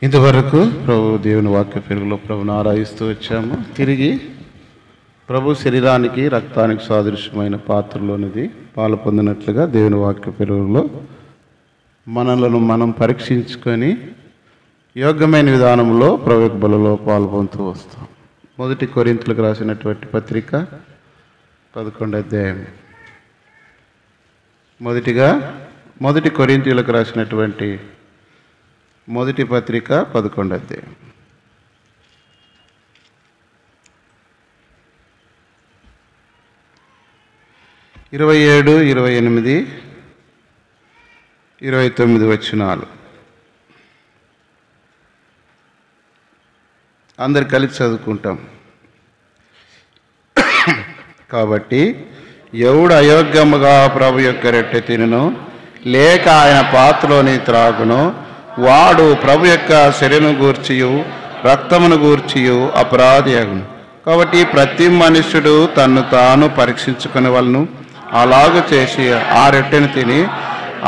ఇంతవరకు ప్రభు దేవుని వాక్య పెరుగులో ప్రభుని ఆరాధిస్తూ వచ్చాము. తిరిగి ప్రభు శరీరానికి రక్తానికి సాదృశ్యమైన పాత్రలోనిది పాలు పొందినట్లుగా దేవుని వాక్య పెరుగులో మనలను మనం పరీక్షించుకొని యోగ్యమైన విధానంలో ప్రభు బలలో పాలు పొందుతూ వస్తాం. 1 కొరింథీయులకు రాసినటువంటి పత్రిక 11వ అధ్యాయం. మొదటిగా 1 కొరింథీయులకు రాసినటువంటి మొదటి పత్రిక 11వ అధ్యాయం. ఇరవై 28, 29 వచనాలు అందరు కలిసి చదువుకుంటాం. కాబట్టి ఎవడు అయోగ్యముగా ప్రభు యొక్క రొట్టె తినును లేక ఆయన పాత్రలోని త్రాగును వాడు ప్రభు యొక్క శరీరమును గూర్చియు రక్తమును గూర్చియు అపరాధి అగును. కాబట్టి ప్రతి మనుష్యుడు తన్ను తాను పరీక్షించుకునే వాళ్ళను అలాగూ చేసి ఆ రొట్టెను తిని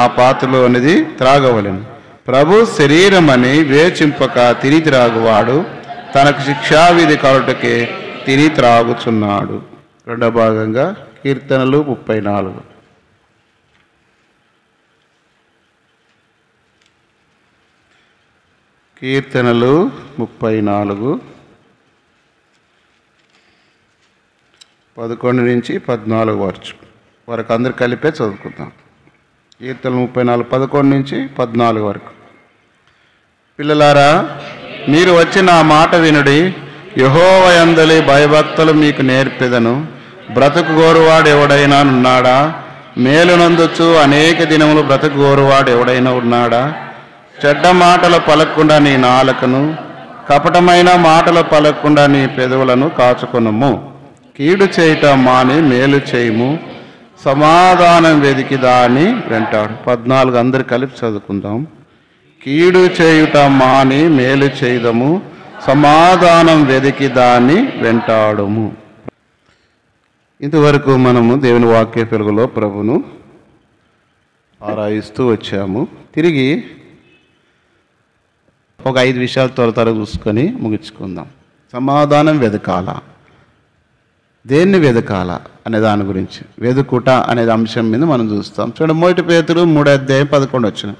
ఆ పాత్రలోనిది త్రాగవలెను. ప్రభు శరీరమని వేచింపక తిని త్రాగువాడు తనకు శిక్షావిధి కలుటకే తిని త్రాగుచున్నాడు. రెండవ భాగంగా కీర్తనలు 34. కీర్తనలు 34 11 నుంచి 14 వరకు అందరు కలిపే చదువుకుందాం. కీర్తనలు 34 11 నుంచి 14 వరకు. పిల్లలారా, మీరు వచ్చి నా మాట వినుడి. యెహోవా యందలి భయభక్తులు మీకు నేర్పెదను. బ్రతుకు గోరువాడు ఎవడైనా ఉన్నాడా? మేలునందుచు అనేక దినములు బ్రతుకు గోరువాడు ఎవడైనా ఉన్నాడా? చెడ్డ మాటలు పలకకుండా నీ నాలుకను, కపటమైన మాటలు పలకకుండా నీ పెదవులను కాచుకొనుము. కీడు చేయుట మాని మేలు చేయుము. సమాధానం వెదికి దాన్ని వెంటాడు. 14 అందరు కలిపి చదువుకుందాం. కీడు చేయుట మాని మేలు చేయుదము. సమాధానం వెదికి దాన్ని వెంటాడుము. ఇంతవరకు మనము దేవుని వాక్య పెరుగులో ప్రభును ఆరాధిస్తూ వచ్చాము. తిరిగి ఒక 5 విషయాలు త్వర చూసుకొని ముగించుకుందాం. సమాధానం వెదకాల, దేన్ని వెదకాల అనే దాని గురించి, వెదుకుట అనే అంశం మీద మనం చూస్తాం. చూడండి, 1 పేతురు 3వ అధ్యాయం 11 వచనం.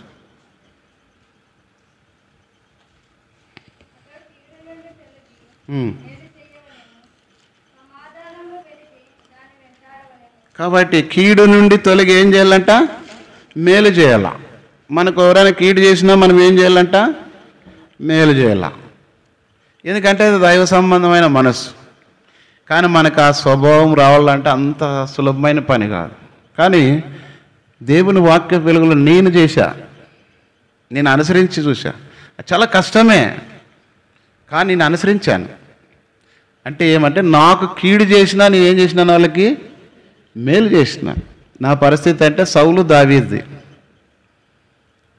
కాబట్టి కీడు నుండి తొలగి ఏం చేయాలంట? మేలు చేయాల. మనకు ఎవరైనా కీడు చేసినా మనం ఏం చేయాలంట? మేలు చేయాల. ఎందుకంటే అది దైవ సంబంధమైన మనసు. కానీ మనకు ఆ స్వభావం రావాలంటే అంత సులభమైన పని కాదు. కానీ దేవుని వాక్య వెలుగులో నేను అనుసరించి చూసా. చాలా కష్టమే, కానీ నేను అనుసరించాను. అంటే ఏమంటే నాకు కీడు చేసినా నేను ఏం చేసినాను? వాళ్ళకి మేలు చేసిన. నా పరిస్థితి అంటే సౌలు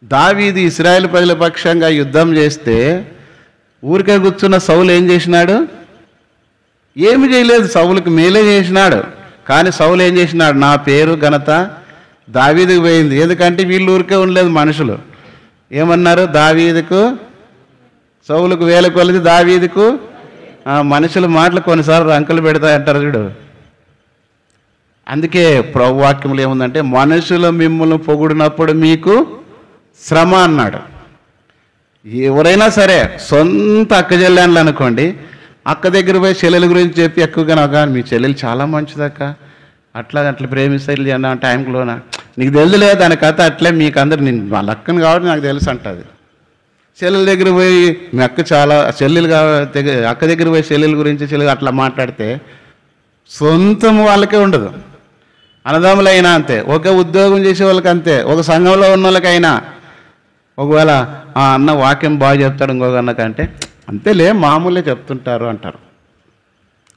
దావీదు ఇశ్రాయేలు ప్రజల పక్షంగా యుద్ధం చేస్తే ఊరికే కూర్చున్న సౌలు ఏం చేసినాడు? ఏమి చేయలేదు. సౌలుకి మేలే చేసినాడు. కానీ సౌలు ఏం చేసినాడు? నా పేరు ఘనత దావీదుకు పోయింది. ఎందుకంటే వీళ్ళు ఊరికే ఉండలేదు. మనుషులు ఏమన్నారు? దావీదుకు సౌలుకు వేల కొలది, దావీదుకు మనుషుల మాటలు కొన్నిసార్లు రంకులు పెడతాయంటారు చూడు. అందుకే ప్రభు వాక్యంలో ఏముందంటే, మనుషులు మిమ్మల్ని పొగిడినప్పుడు మీకు శ్రమ అన్నాడు. ఎవరైనా సరే సొంత అక్క చెల్లెళ్ళు అనుకోండి, అక్క దగ్గర పోయి చెల్లెల గురించి చెప్పి ఎక్కువగా నాకు మీ చెల్లెలు చాలా మంచిదక్క, అట్లా ప్రేమిస్తారు అన్న టైంలోనా నీకు తెలుదులే దాని కథ అట్లే మీకు అందరు నేను వాళ్ళ అక్కను కాబట్టి నాకు తెలుసు అంటుంది. చెల్లెల దగ్గర పోయి మీ అక్క చాలా అక్క దగ్గర పోయి చెల్లెల గురించి అట్లా మాట్లాడితే సొంతం వాళ్ళకే ఉండదు. అన్నదమ్ములైనా అంతే, ఒక ఉద్యోగం చేసే వాళ్ళకి అంతే, ఒక సంఘంలో ఉన్న వాళ్ళకైనా ఒకవేళ ఆ అన్న వాక్యం బాగా చెప్తాడు ఇంకొక అన్నకంటే అంతేలే మామూలే చెప్తుంటారు అంటారు.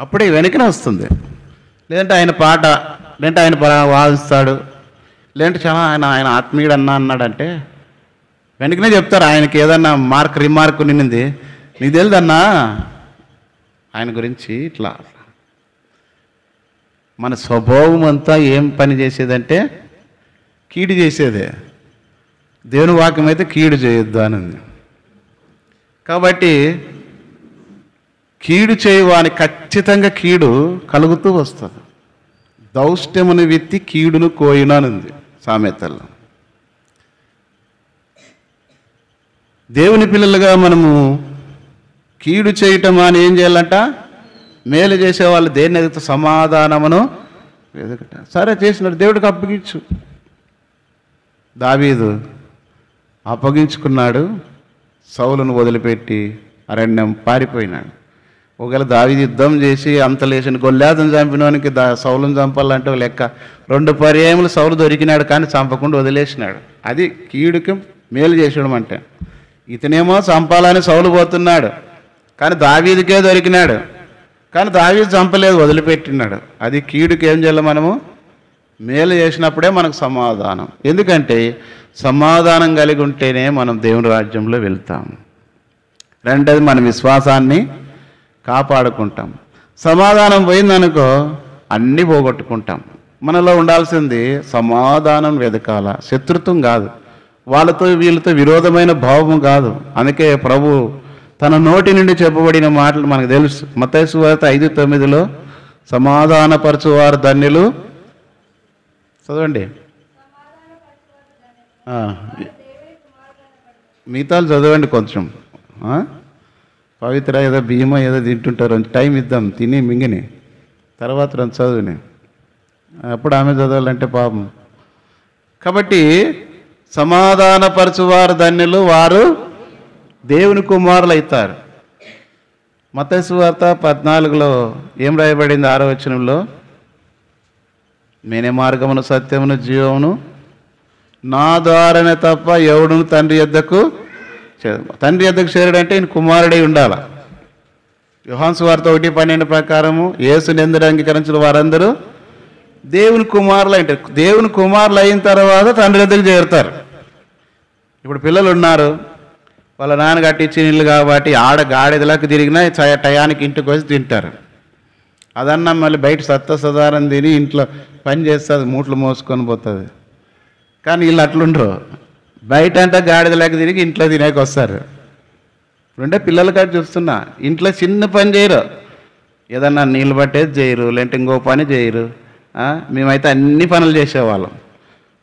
అప్పుడే వెనకనే వస్తుంది. లేదంటే ఆయన పాట, లేదంటే ఆయన వాదిస్తాడు, లేదంటే చాలా ఆయన ఆత్మీయుడు అన్నాడంటే వెనకనే చెప్తారు. ఆయనకి ఏదన్నా రిమార్క్ నిన్నింది, నీకు తెలుదన్నా ఆయన గురించి ఇట్లా. మన స్వభావం అంతా ఏం పని చేసేదంటే కీడు చేసేదే. దేవుని వాక్యం అయితే కీడు చేయొద్దు అని ఉంది. కాబట్టి కీడు చేయవాని ఖచ్చితంగా కీడు కలుగుతూ వస్తుంది. దౌష్ట్యమును విత్తి కీడును కోయినానుంది సామెతల్లో. దేవుని పిల్లలుగా మనము కీడు చేయటం అని ఏం చేయాలంట? మేలు చేసేవాళ్ళు దేన్ని ఎదుగుతూ సమాధానమును వెదకట. సరే చేసినాడు, దేవుడికి అప్పగించు. దావీదు అప్పగించుకున్నాడు, సౌలును వదిలిపెట్టి అరణ్యం పారిపోయినాడు. ఒకవేళ దావీదు యుద్ధం చేసి అంత లేచిన గొల్లాతను చంపినవానికి సౌలును చంపాలంటే లెక్క. 2 పర్యాయములు సౌలు దొరికినాడు కానీ చంపకుండా వదిలేసినాడు. అది కీడుకి మేలు చేసడం అంటే. ఇతనేమో చంపాలని సౌలు పోతున్నాడు కానీ దావీదుకే దొరికినాడు, కానీ దావీదు చంపలేదు, వదిలిపెట్టినాడు. అది కీడుకి ఏం చేయాలి? మనము మేలు చేసినప్పుడే మనకు సమాధానం. ఎందుకంటే సమాధానం కలిగి ఉంటేనే మనం దేవుని రాజ్యంలో వెళ్తాం. రెండోది మన విశ్వాసాన్ని కాపాడుకుంటాం. సమాధానం పోయిందనుకో అన్నీ పోగొట్టుకుంటాం. మనలో ఉండాల్సింది సమాధానం వెతకాల, శత్రుత్వం కాదు. వాళ్ళతో వీళ్ళతో విరోధమైన భావం కాదు. అందుకే ప్రభు తన నోటి నుండి చెప్పబడిన మాటలు మనకు తెలుసు. మత్తయి సువార్త 5:9 సమాధానపరచువారు ధన్యులు. చదవండి. మిగతాలు చదవండి కొంచెం. పవిత్ర ఏదో బియ్యమో ఏదో తింటుంటారు, టైం ఇద్దాం తిని మింగిని తర్వాత చదువుని. అప్పుడు ఆమె చదవాలంటే పాపం. కాబట్టి సమాధానపరచువారు ధన్యులు, వారు దేవుని కుమారులు అవుతారు. మత్తయి సువార్త 14 ఏం రాయబడింది? 6వ వచనంలో, నేనే మార్గమును సత్యమును జీవమును, నా ద్వారానే తప్ప ఎవడును తండ్రి యొద్దకు చేరడంటే ఈయన కుమారుడై ఉండాల. యోహాను సువార్త 1:12 ప్రకారము యేసుని ఎందుకు అంగీకరించిన వారందరూ దేవుని కుమారులు అంటే, దేవుని కుమారులు అయిన తర్వాత తండ్రి యొద్దకు చేరుతారు. ఇప్పుడు పిల్లలు ఉన్నారు, వాళ్ళ నాన్న కట్టించి నీళ్ళు కాబట్టి ఆడ గాడిదలకు తిరిగినా టయానికి ఇంటికి వచ్చి తింటారు. అదన్నా మళ్ళీ బయట సదారం తిని ఇంట్లో పని చేస్తుంది, మూట్లు మోసుకొని పోతుంది. కానీ వీళ్ళు అట్లుండరు, బయట అంటే గాడిదలకు తిరిగి ఇంట్లో తినేకి వస్తారు. ఇప్పుడుంటే పిల్లల కాడ చూస్తున్నా, ఇంట్లో చిన్న పని చేయరు, ఏదన్నా నీళ్ళు పట్టేది చేయరు, లేదంటే ఇంకో పని చేయరు. మేమైతే అన్ని పనులు చేసేవాళ్ళం.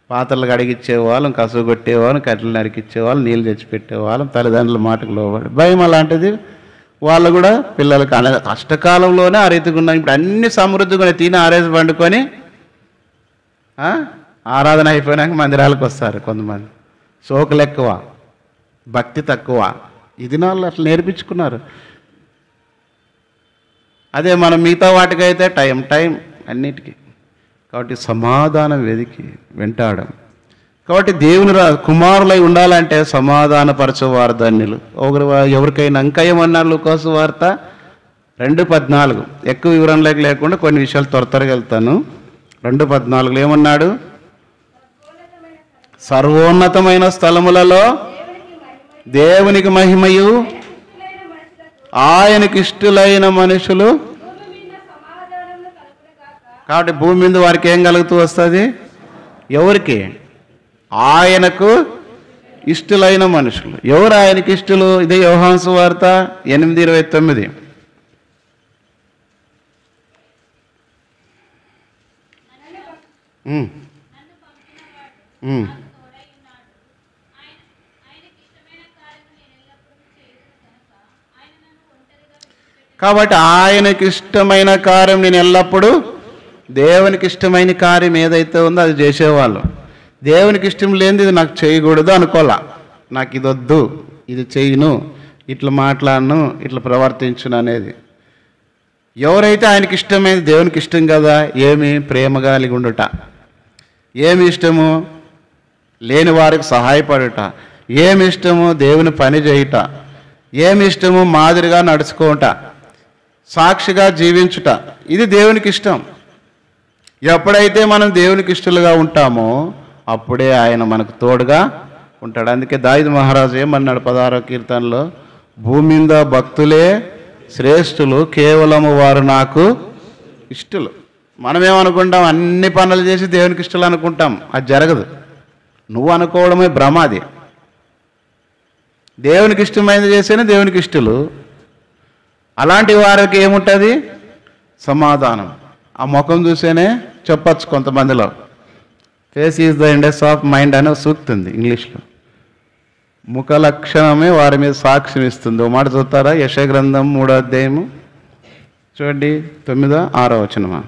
పాత్రలు కడిగిచ్చేవాళ్ళం, కసువు కొట్టేవాళ్ళం, కట్టెలు నరికిచ్చేవాళ్ళం, నీళ్ళు తెచ్చిపెట్టేవాళ్ళం. తల్లిదండ్రుల మాటకు లోబడి భయం అలాంటిది. వాళ్ళు కూడా పిల్లలకి కష్టకాలంలోనే ఆ రీతిగా ఉన్నాం. ఇప్పుడు అన్ని సమృద్ధిగా తిని ఆరేసి పండుకొని ఆరాధన అయిపోయినాక మందిరాలకు వస్తారు. కొంతమంది సోకులు ఎక్కువ, భక్తి తక్కువ. ఇది నాళ్ళు అట్లా నేర్పించుకున్నారు. అదే మనం మిగతా వాటికైతే టైం అన్నిటికీ. కాబట్టి సమాధానం వెతికి వెంటాడం. కాబట్టి దేవుని కుమారులై ఉండాలంటే సమాధానపరచేవారు ధన్యులు. ఎవరికైనా ఇంకా ఏమన్నారు? లూకాసు వార్త 2:14. ఎక్కువ వివరణలోకి లేకుండా కొన్ని విషయాలు త్వరగా వెళ్తాను. 2:14 ఏమన్నాడు? సర్వోన్నతమైన స్థలములలో దేవునికి మహిమయు, ఆయనకి ఇష్టలైన మనుషులు. కాబట్టి భూమి మీద వారికి ఏం కలుగుతూ వస్తుంది? ఎవరికి? ఆయనకు ఇష్టలైన మనుషులు. ఎవరు ఆయనకి ఇష్టలు? ఇదే యోహాను సువార్త 8:29. కాబట్టి ఆయనకి ఇష్టమైన కార్యం నేను ఎల్లప్పుడూ, దేవునికి ఇష్టమైన కార్యం ఏదైతే ఉందో అది చేసేవాళ్ళు. దేవునికి ఇష్టం లేనిది ఇది నాకు చేయకూడదు అనుకోలే. నాకు ఇది వద్దు, ఇది చేయను, ఇట్లా మాట్లాడను, ఇట్లా ప్రవర్తించును అనేది. ఎవరైతే ఆయనకి ఇష్టమైనది, దేవునికి ఇష్టం కదా, ఏమి ప్రేమగా కలిగి ఉండుట, ఏమి ఇష్టము లేని వారికి సహాయపడుట, ఏమి ఇష్టము దేవుని పని చేయుట, ఏమి ఇష్టము మాదిరిగా నడుచుకోట, సాక్షిగా జీవించుట, ఇది దేవునికి ఇష్టం. ఎప్పుడైతే మనం దేవునికి ఇష్టలుగా ఉంటామో అప్పుడే ఆయన మనకు తోడుగా ఉంటాడు. అందుకే దావీదు మహారాజు ఏమన్నాడు 16వ కీర్తనలో? భూమి మీద భక్తులే శ్రేష్ఠులు, కేవలము వారు నాకు ఇష్టలు. మనమేమనుకుంటాం? అన్ని పనులు చేసి దేవునికి ఇష్టలు అనుకుంటాం. అది జరగదు. నువ్వు అనుకోవడమే భ్రమ. అది దేవునికి ఇష్టమైనది చేస్తేనే దేవునికి ఇష్టలు. అలాంటి వారికి ఏముంటుంది? సమాధానం. ఆ ముఖం చూసేనే చెప్పచ్చు కొంతమందిలో. Face is the index of mind అనే సూక్తి ఉంది ఇంగ్లీష్లో. ముఖ లక్షణమే వారి మీద సాక్ష్యం ఇస్తుంది. ఓ మాట చూస్తారా? యెషయా గ్రంథం 3వ అధ్యాయము చూడండి, 9, 6 వచనమా?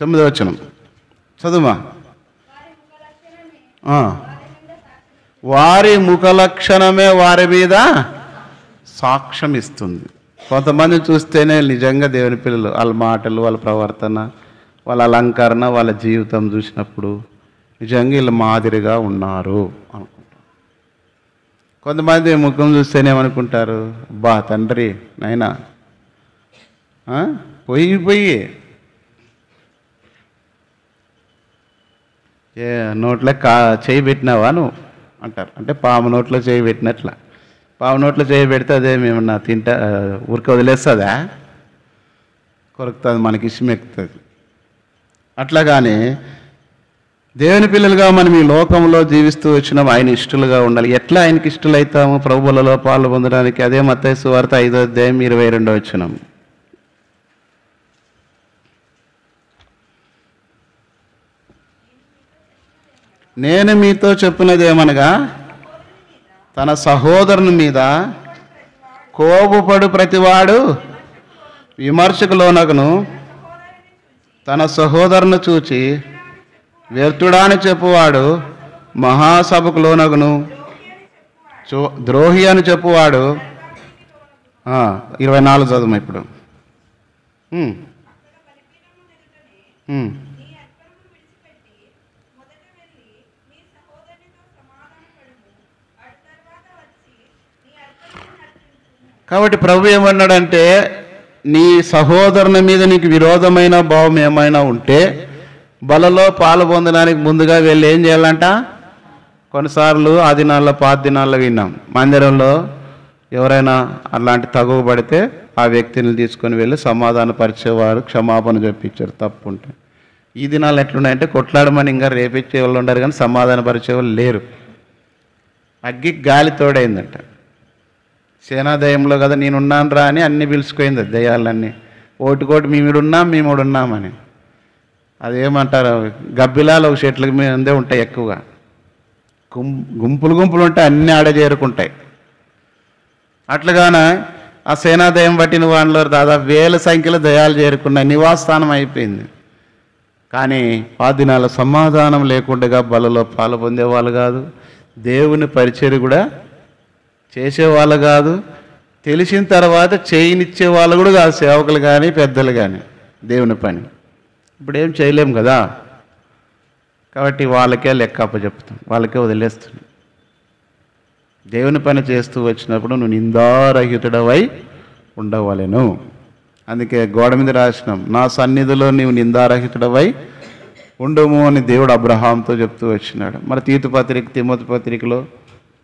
9వ వచనం చదువుమా. వారి ముఖ లక్షణమే వారి మీద సాక్ష్యం ఇస్తుంది. కొంతమంది చూస్తేనే నిజంగా దేవుని పిల్లలు, వాళ్ళ మాటలు, వాళ్ళ ప్రవర్తన, వాళ్ళ అలంకరణ, వాళ్ళ జీవితం చూసినప్పుడు నిజంగా వీళ్ళు మాదిరిగా ఉన్నారు అనుకుంటారు. కొంతమంది ముఖం చూస్తేనే ఏమనుకుంటారు? బా తండ్రి నాయనా పోయి నోట్లో చేయి పెట్టినావా నువ్వు అంటారు. అంటే పాము నోట్లో చేయి పెట్టినట్ల. పాము నోట్లో చేయి పెడితే అదే మేమన్నా తింటా ఊరికి వదిలేస్తుందా? కొరుకుతుంది, మనకి ఇష్టం ఎక్కుతుంది. అట్లాగానే దేవుని పిల్లలుగా మనం ఈ లోకంలో జీవిస్తూ వచ్చినాం. ఆయన ఇష్టలుగా ఉండాలి. ఎట్లా ఆయనకి ఇష్టలు అవుతాము? ప్రభువులలో పాలు పొందడానికి. అదే మత్తయి సువార్త 5వ అధ్యాయం 22వ వచనం. నేను మీతో చెప్పినది ఏమనగా, తన సహోదరుని మీద కోపపడు ప్రతివాడు విమర్శకు లోనగును, తన సహోదరుని చూచి వ్యర్థుడా అని చెప్పువాడు మహాసభకు లోనగును, ద్రోహి అని చెప్పువాడు 24 చదువు ఇప్పుడు. కాబట్టి ప్రభు ఏమన్నాడంటే, నీ సహోదరుని మీద నీకు విరోధమైన భావం ఏమైనా ఉంటే బలలో పాలు పొందడానికి ముందుగా వెళ్ళి ఏం చేయాలంట? కొన్నిసార్లు ఆ దినాల్లో, పాత దినాల్లో విన్నాం, మందిరంలో ఎవరైనా అలాంటి తగువ పడితే ఆ వ్యక్తిని తీసుకొని వెళ్ళి సమాధానపరిచేవారు, క్షమాపణ చెప్పించారు తప్పు ఉంటే. ఈ దినాలు ఎట్లున్నాయంటే కొట్లాడమని ఇంకా రేపించే వాళ్ళు ఉండరు, కానీ సమాధానపరిచే వాళ్ళు లేరు. అగ్గి గాలి తోడైందంట. సేనాదయంలో కదా నేనున్నాను రా అని అన్నీ పిలుచుకోయింది దయ్యాలన్నీ. ఓటుకోటి మేముడున్నామని. అదేమంటారు? గబ్బిలాలు ఒక చెట్లకి మీదే ఉంటాయి ఎక్కువగా. గుంపులు ఉంటాయి, అన్నీ ఆడ చేరుకుంటాయి. అట్లుగానే ఆ సేనాదయం పట్టిన వాళ్ళలో దాదాపు 1000 సంఖ్యలో దయాలు చేరుకున్నాయి, నివాసస్థానం అయిపోయింది. కానీ ఆ దినాల సమాధానం లేకుండా బలలో పాలు పొందేవాళ్ళు కాదు, దేవుని పరిచర్య కూడా చేసేవాళ్ళు కాదు, తెలిసిన తర్వాత చేయనిచ్చే వాళ్ళు కూడా కాదు, సేవకులు కానీ పెద్దలు కానీ. దేవుని పని ఇప్పుడు ఏం చేయలేం కదా, కాబట్టి వాళ్ళకే లెక్క అప్పచెప్తాం, వాళ్ళకే వదిలేస్తున్నాం. దేవుని పని చేస్తూ వచ్చినప్పుడు నువ్వు నిందారహితుడవై ఉండవలెను. అందుకే గోడ మీద రాసినాం, నా సన్నిధిలో నీవు నిందారహితుడవై ఉండము అని దేవుడు అబ్రహాంతో చెప్తూ వచ్చినాడు. మరి తీతు పత్రిక, తిమోతి పత్రికలో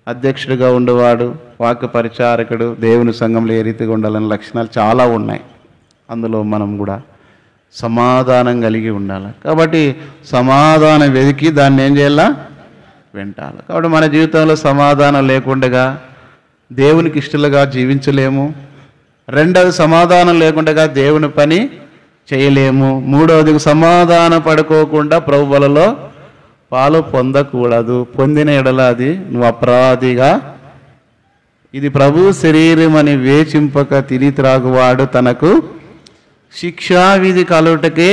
అధ్యక్షుడిగా ఉండేవాడు, వాక్య పరిచారకుడు, దేవుని సంఘంలో ఏ రీతిగా ఉండాలనే లక్షణాలు చాలా ఉన్నాయి. అందులో మనం కూడా సమాధానం కలిగి ఉండాలి. కాబట్టి సమాధానం వెతికి దాన్ని ఏం చేయాలా? వెంటాలి. కాబట్టి మన జీవితంలో సమాధానం లేకుండా దేవునికి ఇష్టలుగా జీవించలేము. రెండవది, సమాధానం లేకుండా దేవుని పని చేయలేము. మూడవది, సమాధానం పడుకోకుండా ప్రభు బలలో పాలు పొందకూడదు. పొందిన ఎడల అది నువ్వు అపరాధిగా, ఇది ప్రభు శరీరం అని వేచింపక తిని త్రాగువాడు తనకు శిక్షా విధి కలుగుటకే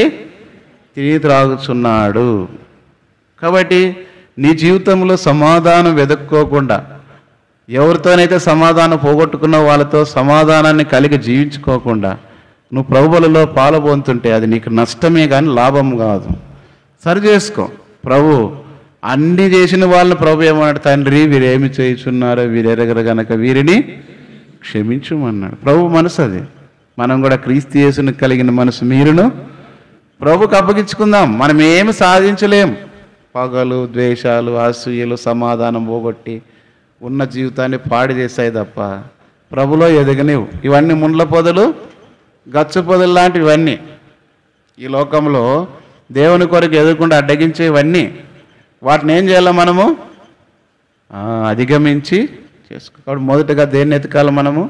తిని త్రాగుచున్నాడు. కాబట్టి నీ జీవితంలో సమాధానం వెతుక్కోకుండా, ఎవరితోనైతే సమాధానం పోగొట్టుకున్న వాళ్ళతో సమాధానాన్ని కలిగి జీవించుకోకుండా నువ్వు ప్రభువులలో పాలు పొందుతుంటే అది నీకు నష్టమే కానీ లాభం కాదు. సరి చేసుకో. ప్రభు అన్ని చేసిన వాళ్ళని ప్రభు ఏమన్నాడు? తండ్రి వీరేమి చేయుచున్నారో వీరెరగరు గనక వీరిని క్షమించుమన్నాడు. ప్రభు మనసు అది. మనం కూడా క్రీస్తు యేసుని కలిగిన మనసు మీరును ప్రభుకు అప్పగించుకుందాం. మనం ఏమి సాధించలేం. పగలు, ద్వేషాలు, అసూయలు, సమాధానం పోగొట్టి ఉన్న జీవితాన్ని పాడు చేశాయి తప్ప ప్రభులో ఎదగనివు. ఇవన్నీ ముండ్ల పొదలు, గచ్చు పొదలు లాంటివి. ఇవన్నీ ఈ లోకంలో దేవుని కొరకు ఎదుర్కొంటే అడ్డగించేవన్నీ. వాటిని ఏం చేయాలి మనము? అధిగమించి చేసుకో. కాబట్టి మొదటగా దేన్ని ఎతకాలి మనము?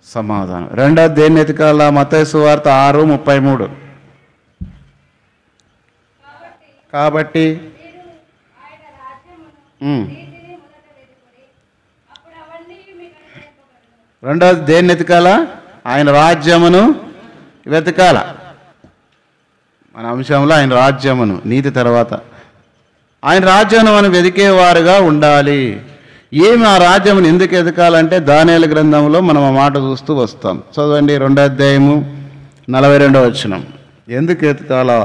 సమాధానం. రెండోది దేన్ని ఎతకాల? మత్తయి సువార్త 6:33. కాబట్టి రెండోది దేన్ని ఎతకాల? ఆయన రాజ్యమును వెతకాల. మన అంశంలో ఆయన రాజ్యమును, నీతి తర్వాత ఆయన రాజ్యాన్ని మనం వెతికేవారుగా ఉండాలి. ఏమి ఆ రాజ్యమును ఎందుకు ఎతకాలంటే దానియేలు గ్రంథంలో మనం ఆ మాట చూస్తూ వస్తాం. చదవండి 2వ అధ్యాయము 42వ వచనం. ఎందుకు ఎతకాలా?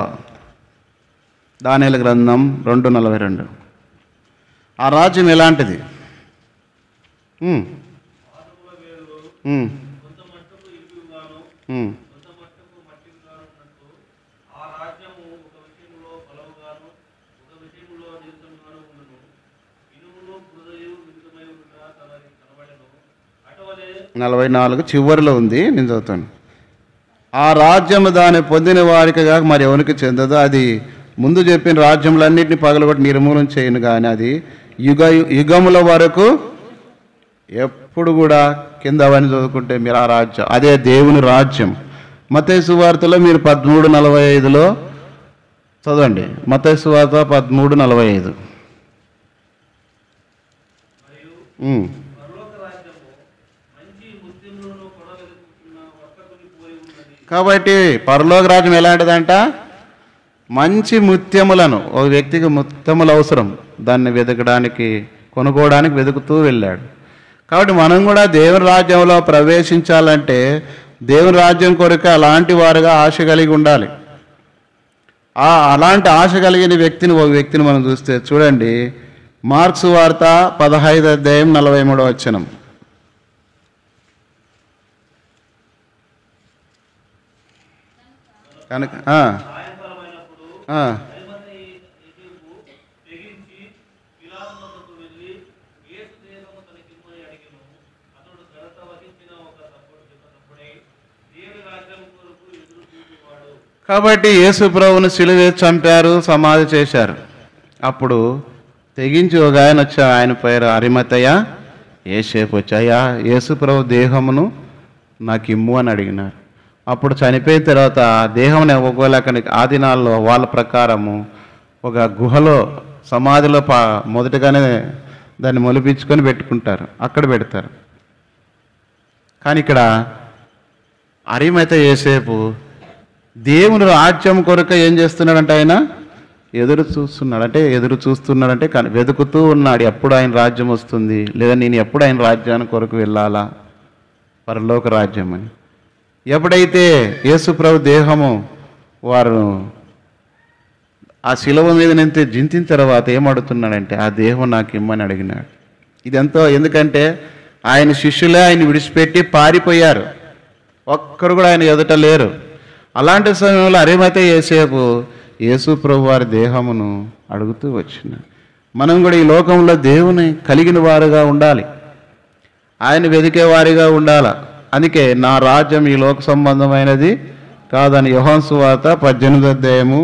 దానియేలు గ్రంథం 2:42. ఆ రాజ్యం ఎలాంటిది? నలభై 44 చివరిలో ఉంది, నేను చదువుతాను. ఆ రాజ్యము దాన్ని పొందిన వారికి కాక మరి ఎవరికి చెందదు. అది ముందు చెప్పిన రాజ్యములన్నింటినీ పగలగొట్టి నిర్మూలన చేయను, కానీ అది యుగముల వరకు ఎప్పుడు కూడా కింద అవన్నీ చదువుకుంటే మీరు ఆ రాజ్యం, అదే దేవుని రాజ్యం. మత్తయి సువార్తలో మీరు 13:45లో చదవండి. మత్తయి సువార్త 13:45. కాబట్టి పరలోక రాజ్యం ఎలాంటిదంట? మంచి ముత్యములను, ఒక వ్యక్తికి ముత్యములు అవసరం, దాన్ని వెతకడానికి, కొనుక్కోవడానికి వెతుకుతూ వెళ్ళాడు. కాబట్టి మనం కూడా దేవుని రాజ్యంలో ప్రవేశించాలంటే దేవుని రాజ్యం కొరకు అలాంటి వారుగా ఆశ కలిగి ఉండాలి. అలాంటి ఆశ కలిగిన ఒక వ్యక్తిని మనం చూస్తే చూడండి, మార్క్స్ వార్త 15వ అధ్యాయం 43వ వచనం. కనుక కాబట్టి యేసు ప్రభువును సిలువ వేసి చంపారు, సమాధి చేశారు. అప్పుడు తెగించి ఒక ఆయన వచ్చి, ఆయన పేరు అరిమతయ్య యేసేపు వచ్చి, అయ్యా యేసు ప్రభు దేహమును నాకు ఇమ్ము అని అడిగినారు. అప్పుడు చనిపోయిన తర్వాత దేహం ఇవ్వలేక ఆ దినాల్లో వాళ్ళ ప్రకారము ఒక గుహలో సమాధిలో మొదటగానే దాన్ని మొలిపించుకొని పెట్టుకుంటారు, అక్కడ పెడతారు. కానీ ఇక్కడ అరిమతయ్య యేసేపు దేవుని రాజ్యం కొరకు ఏం చేస్తున్నాడంటే ఆయన ఎదురు చూస్తున్నాడంటే వెతుకుతూ ఉన్నాడు. ఎప్పుడు ఆయన రాజ్యం వస్తుంది, లేదా నేను ఎప్పుడు ఆయన రాజ్యాన్ని కొరకు వెళ్ళాలా, పరలోక రాజ్యం అని. ఎప్పుడైతే యేసు ప్రభు దేహము వారు ఆ శిలువ మీద నింతే జింతిన తర్వాత ఏమడుతున్నాడంటే ఆ దేహం నాకు ఇమ్మని అడిగినాడు. ఇదంతా ఎందుకంటే ఆయన శిష్యులే ఆయన విడిచిపెట్టి పారిపోయారు, ఒక్కరు కూడా ఆయన ఎదుట లేరు. అలాంటి సమయంలో అరిమతయ్య యేసేపు యేసు ప్రభు వారి దేహమును అడుగుతూ వచ్చినాడు. మనం కూడా ఈ లోకంలో దేవుని కలిగిన వారుగా ఉండాలి, ఆయన వెతికే వారిగా ఉండాలి. అందుకే నా రాజ్యం ఈ లోక సంబంధమైనది కాదని యోహాను సువార్త 18వ అధ్యాయము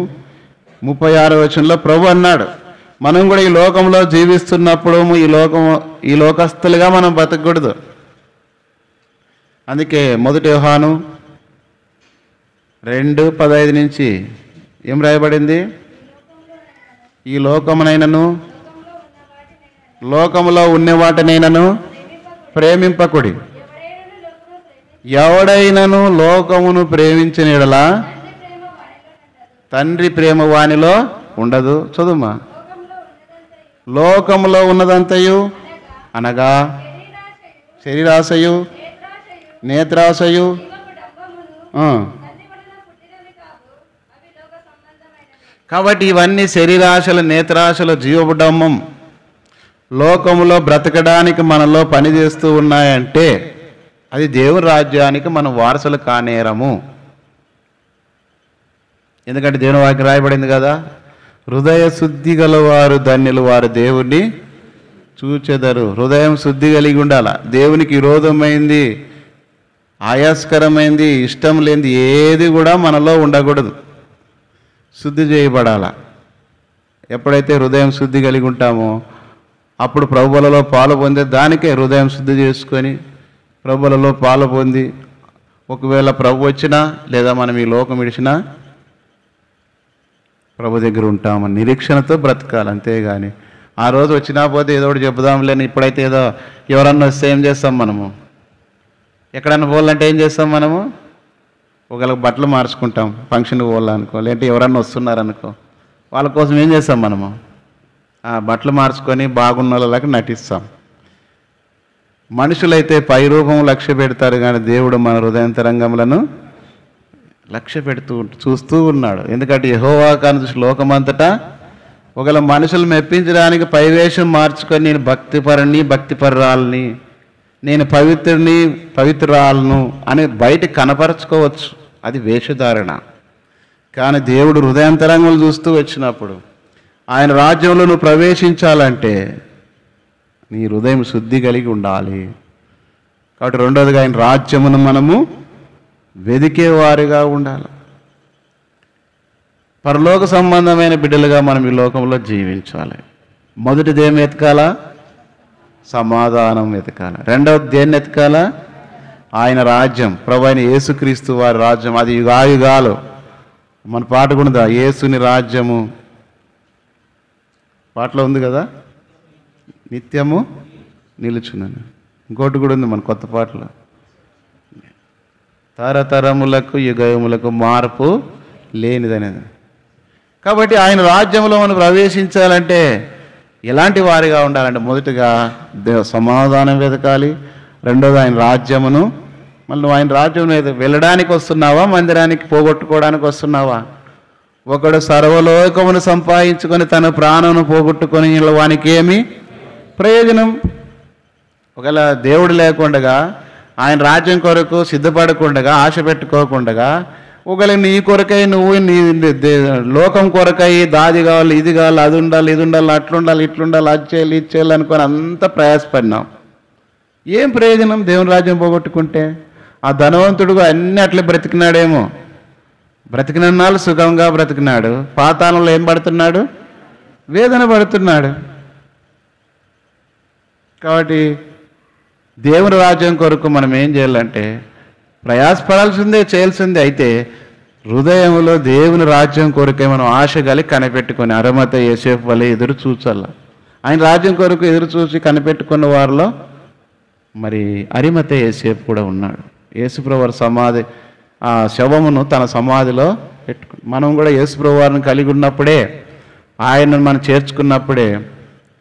36వ వచనంలో ప్రభు అన్నాడు. మనం కూడా ఈ లోకంలో జీవిస్తున్నప్పుడు ఈ లోకస్తులుగా మనం బతకూడదు. అందుకే 1 యోహాను 2:15 నుంచి ఏం రాయబడింది? ఈ లోకమునైనను లోకములో ఉన్న వాటినైనను ప్రేమింపకుడి. ఎవడైనను లోకమును ప్రేమించిన యెడల తండ్రి ప్రేమ వానిలో ఉండదు. చదువుమా. లోకములో ఉన్నదంతయు అనగా శరీరాశయు, నేత్రాశయు, కాబట్టి ఇవన్నీ శరీరాశలు, నేత్రాశలు, జీవబుడమ్మం లోకములో బ్రతకడానికి మనలో పనిచేస్తూ ఉన్నాయంటే అది దేవుని రాజ్యానికి మనం వారసులు కానేరము. ఎందుకంటే దేవుని వాక్యం రాయబడింది కదా, హృదయ శుద్ధి గలవారు ధన్యులు, వారు దేవుణ్ణి చూచెదరు. హృదయం శుద్ధి కలిగి ఉండాల. దేవునికి విరోధమైంది, ఆయాస్కరమైంది, ఇష్టం లేనిది ఏది కూడా మనలో ఉండకూడదు, శుద్ధి చేయబడాల. ఎప్పుడైతే హృదయం శుద్ధి కలిగి ఉంటామో అప్పుడు ప్రభువులలో పాలు పొందే దానికే హృదయం శుద్ధి చేసుకొని ప్రభువులలో పాలు పొంది ఒకవేళ ప్రభు వచ్చినా లేదా మనం ఈ లోకం విడిచినా ప్రభు దగ్గర ఉంటామని నిరీక్షణతో బ్రతకాలి. అంతేగాని ఆ రోజు వచ్చినా పోతే ఏదో ఒకటి చెబుదాంలేని ఇప్పుడైతే ఏదో ఎవరన్నా వస్తే ఏం చేస్తాం మనము? ఎక్కడన్నా పోవాలంటే ఏం చేస్తాం మనము? ఒకళ్ళకి బట్టలు మార్చుకుంటాం ఫంక్షన్కి పోవాలనుకో, లేదంటే ఎవరన్నా వస్తున్నారనుకో, వాళ్ళ కోసం ఏం చేస్తాం మనము? బట్టలు మార్చుకొని బాగున్న వాళ్ళకి నటిస్తాం. మనుషులైతే పై రూపం లక్ష్య పెడతారు, కానీ దేవుడు మన హృదయాంతరంగములను లక్ష్య పెడుతూ చూస్తూ ఉన్నాడు. ఎందుకంటే యెహోవా కాని దృష్టి లోకమంతటా ఒకవేళ మనుషులు మెప్పించడానికి పైవేషం మార్చుకొని నేను భక్తిపరురాలని, నేను పవిత్రుని పవిత్రురాలను అని బయటికి కనపరచుకోవచ్చు, అది వేషధారణ. కానీ దేవుడు హృదయాంతరంగంలో చూస్తూ వచ్చినప్పుడు ఆయన రాజ్యంలో నువ్వు ప్రవేశించాలంటే నీ హృదయం శుద్ధి కలిగి ఉండాలి. కాబట్టి రెండోదిగా ఆయన రాజ్యమును మనము వెదికేవారిగా ఉండాలి. పరలోక సంబంధమైన బిడ్డలుగా మనం ఈ లోకంలో జీవించాలి. మొదటిది ఏమి ఎతకాలా? సమాధానం వెతకాలి. రెండవది దేన్ని ఎతకాలా? ఆయన రాజ్యం, ప్రభు అయిన యేసుక్రీస్తు వారి రాజ్యం. అది యుగాయుగాలు. మన పాట కూడా యేసుని రాజ్యము పాటలో ఉంది కదా, నిత్యము నిలుచున్నాను. ఇంకోటి కూడా ఉంది మన కొత్త పాటలో, తరతరములకు యుగములకు మార్పు లేనిదనేది. కాబట్టి ఆయన రాజ్యంలో మనం ప్రవేశించాలంటే ఎలాంటి వారిగా ఉండాలంటే మొదటిగా సమాధానం వెతకాలి. రెండోది ఆయన రాజ్యమును. మళ్ళీ నువ్వు ఆయన రాజ్యం వెళ్ళడానికి వస్తున్నావా, మందిరానికి పోగొట్టుకోవడానికి వస్తున్నావా? ఒకడు సర్వలోకమును సంపాదించుకొని తన ప్రాణమును పోగొట్టుకొని వానికి ఏమి ప్రయోజనం? ఒకవేళ దేవుడు లేకుండగా ఆయన రాజ్యం కొరకు సిద్ధపడకుండగా ఆశ పెట్టుకోకుండగా ఒకవేళ నీ కొరకై నువ్వు నీ లోకం కొరకై దాది కావాలి, ఇది కావాలి, అది ఉండాలి, ఇది ఉండాలి, అట్లుండాలి, ఇట్లుండాలి, అది చేయాలి, ఇది చేయాలి అనుకొని అంత ప్రయాసపడినాం. ఏం ప్రయోజనం దేవుని రాజ్యం పోగొట్టుకుంటే? ఆ ధనవంతుడు అన్నీ అట్లే బ్రతికినాడేమో, బ్రతికినన్నాళ్ళు సుఖంగా బ్రతికినాడు, పాతాళంలో ఏం పడుతున్నాడు? వేదన పడుతున్నాడు. కాబట్టి దేవుని రాజ్యం కొరకు మనం ఏం చేయాలంటే ప్రయాసపడాల్సిందే, చేయాల్సిందే. అయితే హృదయంలో దేవుని రాజ్యం కొరకే మనం ఆశ కలిగి కనిపెట్టుకొని అరమత యోసేపు వలె ఎదురు చూచాల. ఆయన రాజ్యం కొరకు ఎదురు చూసి కనిపెట్టుకున్న వారిలో మరి అరిమత యోసేపు కూడా ఉన్నాడు. యేసుప్రభు వారి సమాధి ఆ శవమును తన సమాధిలో పెట్టుకుని మనం కూడా యేసుప్రభు వారిని కలిగి ఉన్నప్పుడే, ఆయనను మనం చేర్చుకున్నప్పుడే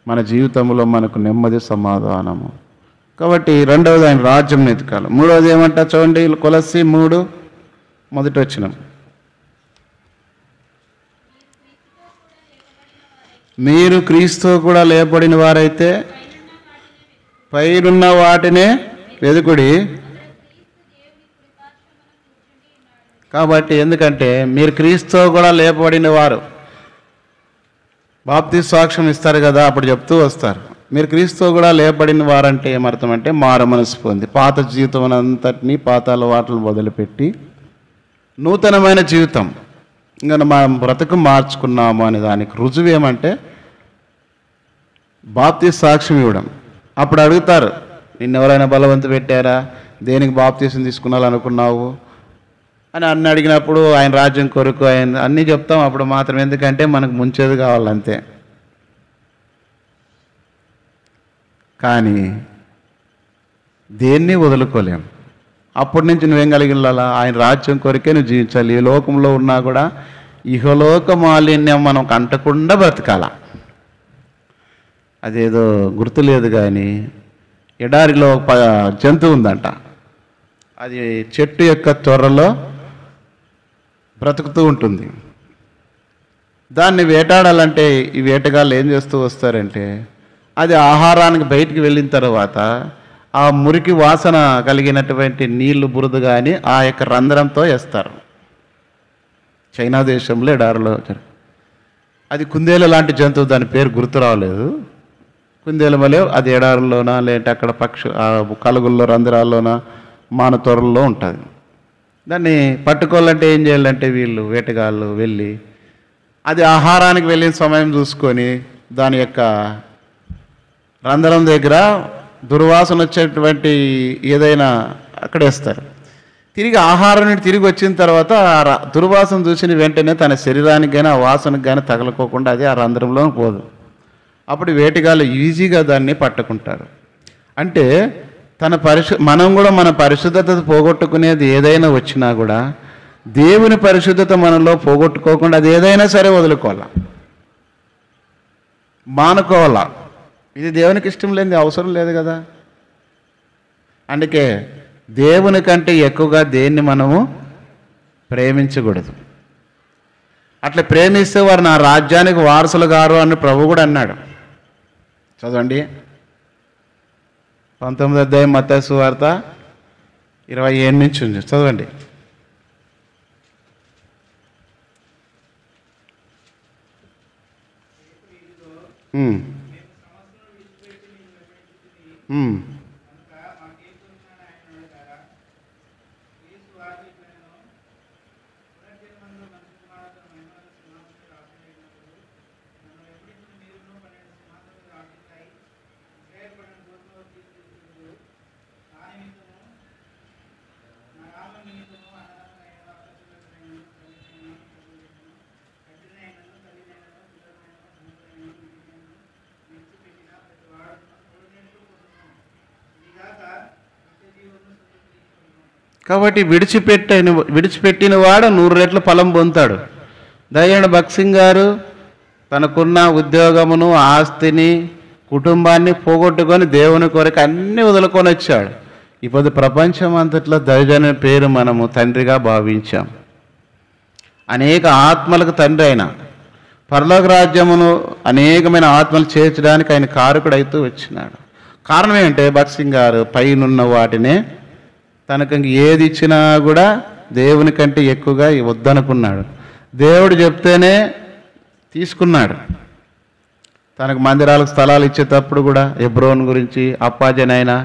మన జీవితంలో మనకు నెమ్మది, సమాధానము. కాబట్టి రెండవది ఆయన రాజ్యం ఎతకాలి. మూడవది ఏమంటా చూడండి, కొలస్సీ 3:1. మీరు క్రీస్తు కూడా లేపబడిన వారైతే పైనున్న వాటినే వెదుకుడి. కాబట్టి ఎందుకంటే మీరు క్రీస్తు కూడా లేపబడిన వారు. బాప్తిస్మ సాక్ష్యం ఇస్తారు కదా, అప్పుడు చెప్తూ వస్తారు మీరు క్రీస్తు కూడా లేపబడిన వారంటే ఏమర్థం అంటే మారు మనసు పొంది పాత జీవితం అంతటినీ పాతాల వాటలు వదిలిపెట్టి నూతనమైన జీవితం ఇంకా మా బ్రతుకు మార్చుకున్నాము అనే దానికి రుజువు ఏమంటే బాప్తిస్మ సాక్ష్యం ఇవ్వడం. అప్పుడు అడుగుతారు, నిన్నెవరైనా బలవంత పెట్టారా, దేనికి బాప్తిస్మ తీసుకున్నాలనుకున్నావు అని అన్ని అడిగినప్పుడు ఆయన రాజ్యం కొరకు ఆయన అన్నీ చెప్తాం. అప్పుడు మాత్రం ఎందుకంటే మనకు ముంచేది కావాలంతే. కానీ దేన్ని వదులుకోలేం. అప్పటి నుంచి నువ్వేం కలిగి ఉండాలా? ఆయన రాజ్యం కొరకే నువ్వు జీవించాలి. ఈ లోకంలో ఉన్నా కూడా ఇహలోక మాలిన్యం మనం కంటకుండా బ్రతకాల. అదేదో గుర్తులేదు కానీ ఎడారిలో జంతువు ఉందంట, అది చెట్టు యొక్క త్వరలో బ్రతుకుతూ ఉంటుంది. దాన్ని వేటాడాలంటే ఈ వేటగాళ్ళు ఏం చేస్తూ వస్తారంటే అది ఆహారానికి బయటికి వెళ్ళిన తర్వాత ఆ మురికి వాసన కలిగినటువంటి నీళ్లు బురద కానీ ఆ యొక్క రంధ్రంతో వేస్తారు. చైనా దేశంలో ఎడారిలో అది కుందేలు లాంటి జంతువు, దాని పేరు గుర్తు రావలేదు. కుందేలు వలె అది ఎడారుల్లోనా లేదంటే అక్కడ కలుగుల్లో రంధ్రాల్లోనా మాన త్వరల్లో ఉంటుంది. దాన్ని పట్టుకోవాలంటే ఏం చేయాలంటే వీళ్ళు వేటగాళ్ళు వెళ్ళి అది ఆహారానికి వెళ్ళిన సమయం చూసుకొని దాని యొక్క రంధ్రం దగ్గర దుర్వాసన వచ్చేటువంటి ఏదైనా అక్కడ వేస్తారు. తిరిగి ఆహారం నుండి తిరిగి వచ్చిన తర్వాత ఆ దుర్వాసన చూసిన వెంటనే తన శరీరానికి కానీ ఆ వాసనకు కానీ తగలకోకుండా అది ఆ రంధ్రంలో పోదు. అప్పుడు వేటగాళ్ళు ఈజీగా దాన్ని పట్టుకుంటారు. అంటే మనం కూడా మన పరిశుద్ధత పోగొట్టుకునేది ఏదైనా వచ్చినా కూడా దేవుని పరిశుద్ధత మనలో పోగొట్టుకోకుండా అది ఏదైనా సరే వదులుకోవాలా, మానుకోవాలా. ఇది దేవునికి ఇష్టం లేనిది అవసరం లేదు కదా. అందుకే దేవుని కంటే ఎక్కువగా దేన్ని మనము ప్రేమించకూడదు. అట్లా ప్రేమిస్తే వారు నా రాజ్యానికి వారసులు గారు అని ప్రభు కూడా అన్నాడు. చదవండి 19వ అధ్యాయం మత్తయి సువార్త 27 నుంచి ఉంది, చదవండి. కాబట్టి విడిచిపెట్టిన వాడు 100 రెట్ల ఫలం పొందుతాడు. దయ్యాడు భగత్ సింగ్ గారు తనకున్న ఉద్యోగమును, ఆస్తిని, కుటుంబాన్ని పోగొట్టుకొని దేవుని కొరకు అన్నీ వదులుకొని వచ్చాడు. ఇప్పుడు ప్రపంచం అంతట్లో దైవజన పేరు మనము తండ్రిగా భావించాం. అనేక ఆత్మలకు తండ్రి అయిన పరలోక రాజ్యమును అనేకమైన ఆత్మలు చేర్చడానికి ఆయన కారకుడు అవుతూ వచ్చినాడు. కారణం ఏంటంటే భగత్ సింగ్ గారు పైనున్న వాటినే తనకు ఏది ఇచ్చినా కూడా దేవుని కంటే ఎక్కువగా వద్దనుకున్నాడు. దేవుడు చెప్తేనే తీసుకున్నాడు. తనకు మందిరాలకు స్థలాలు ఇచ్చేటప్పుడు కూడా హెబ్రోన్ గురించి అప్పాజనైనా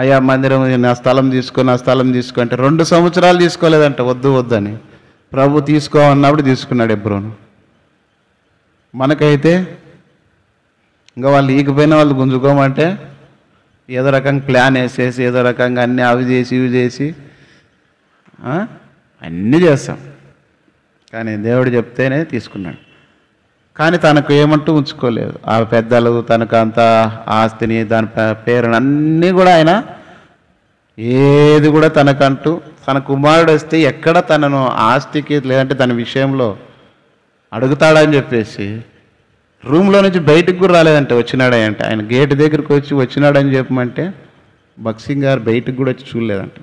అయ్యా మందిరం నా స్థలం తీసుకొని నా స్థలం తీసుకుంటే 2 సంవత్సరాలు తీసుకోలేదంట వద్దని. ప్రభు తీసుకోమన్నప్పుడు తీసుకున్నాడు హెబ్రోను. మనకైతే ఇంకా వాళ్ళు ఈగిపోయిన వాళ్ళు గుంజుకోమంటే ఏదో రకంగా ప్లాన్ వేసేసి ఏదో రకంగా అన్నీ అవి చేసి ఇవి చేసి అన్నీ చేస్తాం. కానీ దేవుడు చెప్తేనే తీసుకున్నాడు. కానీ తనకు ఏమంటూ ఉంచుకోలేదు. ఆ పెద్దలు తనకు అంత ఆస్తిని దాని పేరుని అన్నీ కూడా ఆయన ఏది కూడా తనకంటూ తన కుమారుడు వస్తే ఎక్కడ తనను ఆస్తికి లేదంటే తన విషయంలో అడుగుతాడని చెప్పేసి రూమ్లో నుంచి బయటకు కూడా రాలేదంటే వచ్చినాడంటే. ఆయన గేటు దగ్గరికి వచ్చి వచ్చినాడని చెప్పమంటే భగత్ సింగ్ గారు బయటకు కూడా వచ్చి చూడలేదంట.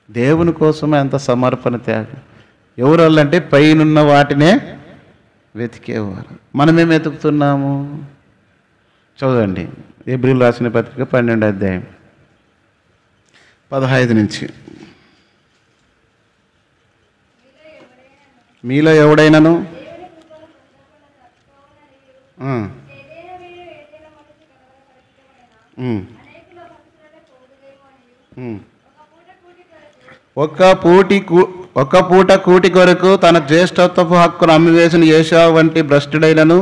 దేవుని కోసమే అంత సమర్పణ త్యాగం. ఎవరు వాళ్ళంటే పైనున్న వాటినే వెతికేవారు. మనమేం వెతుకుతున్నాము? చదవండి హెబ్రీయులకు రాసిన పత్రిక 12వ అధ్యాయం 15 నుంచి. మీలో ఎవడైనాను ఒక్క పూట కూటి కొరకు తన జ్యేష్ఠత్వపు హక్కును అమ్మివేసిన ఏశావు వంటి భ్రష్టుడైనను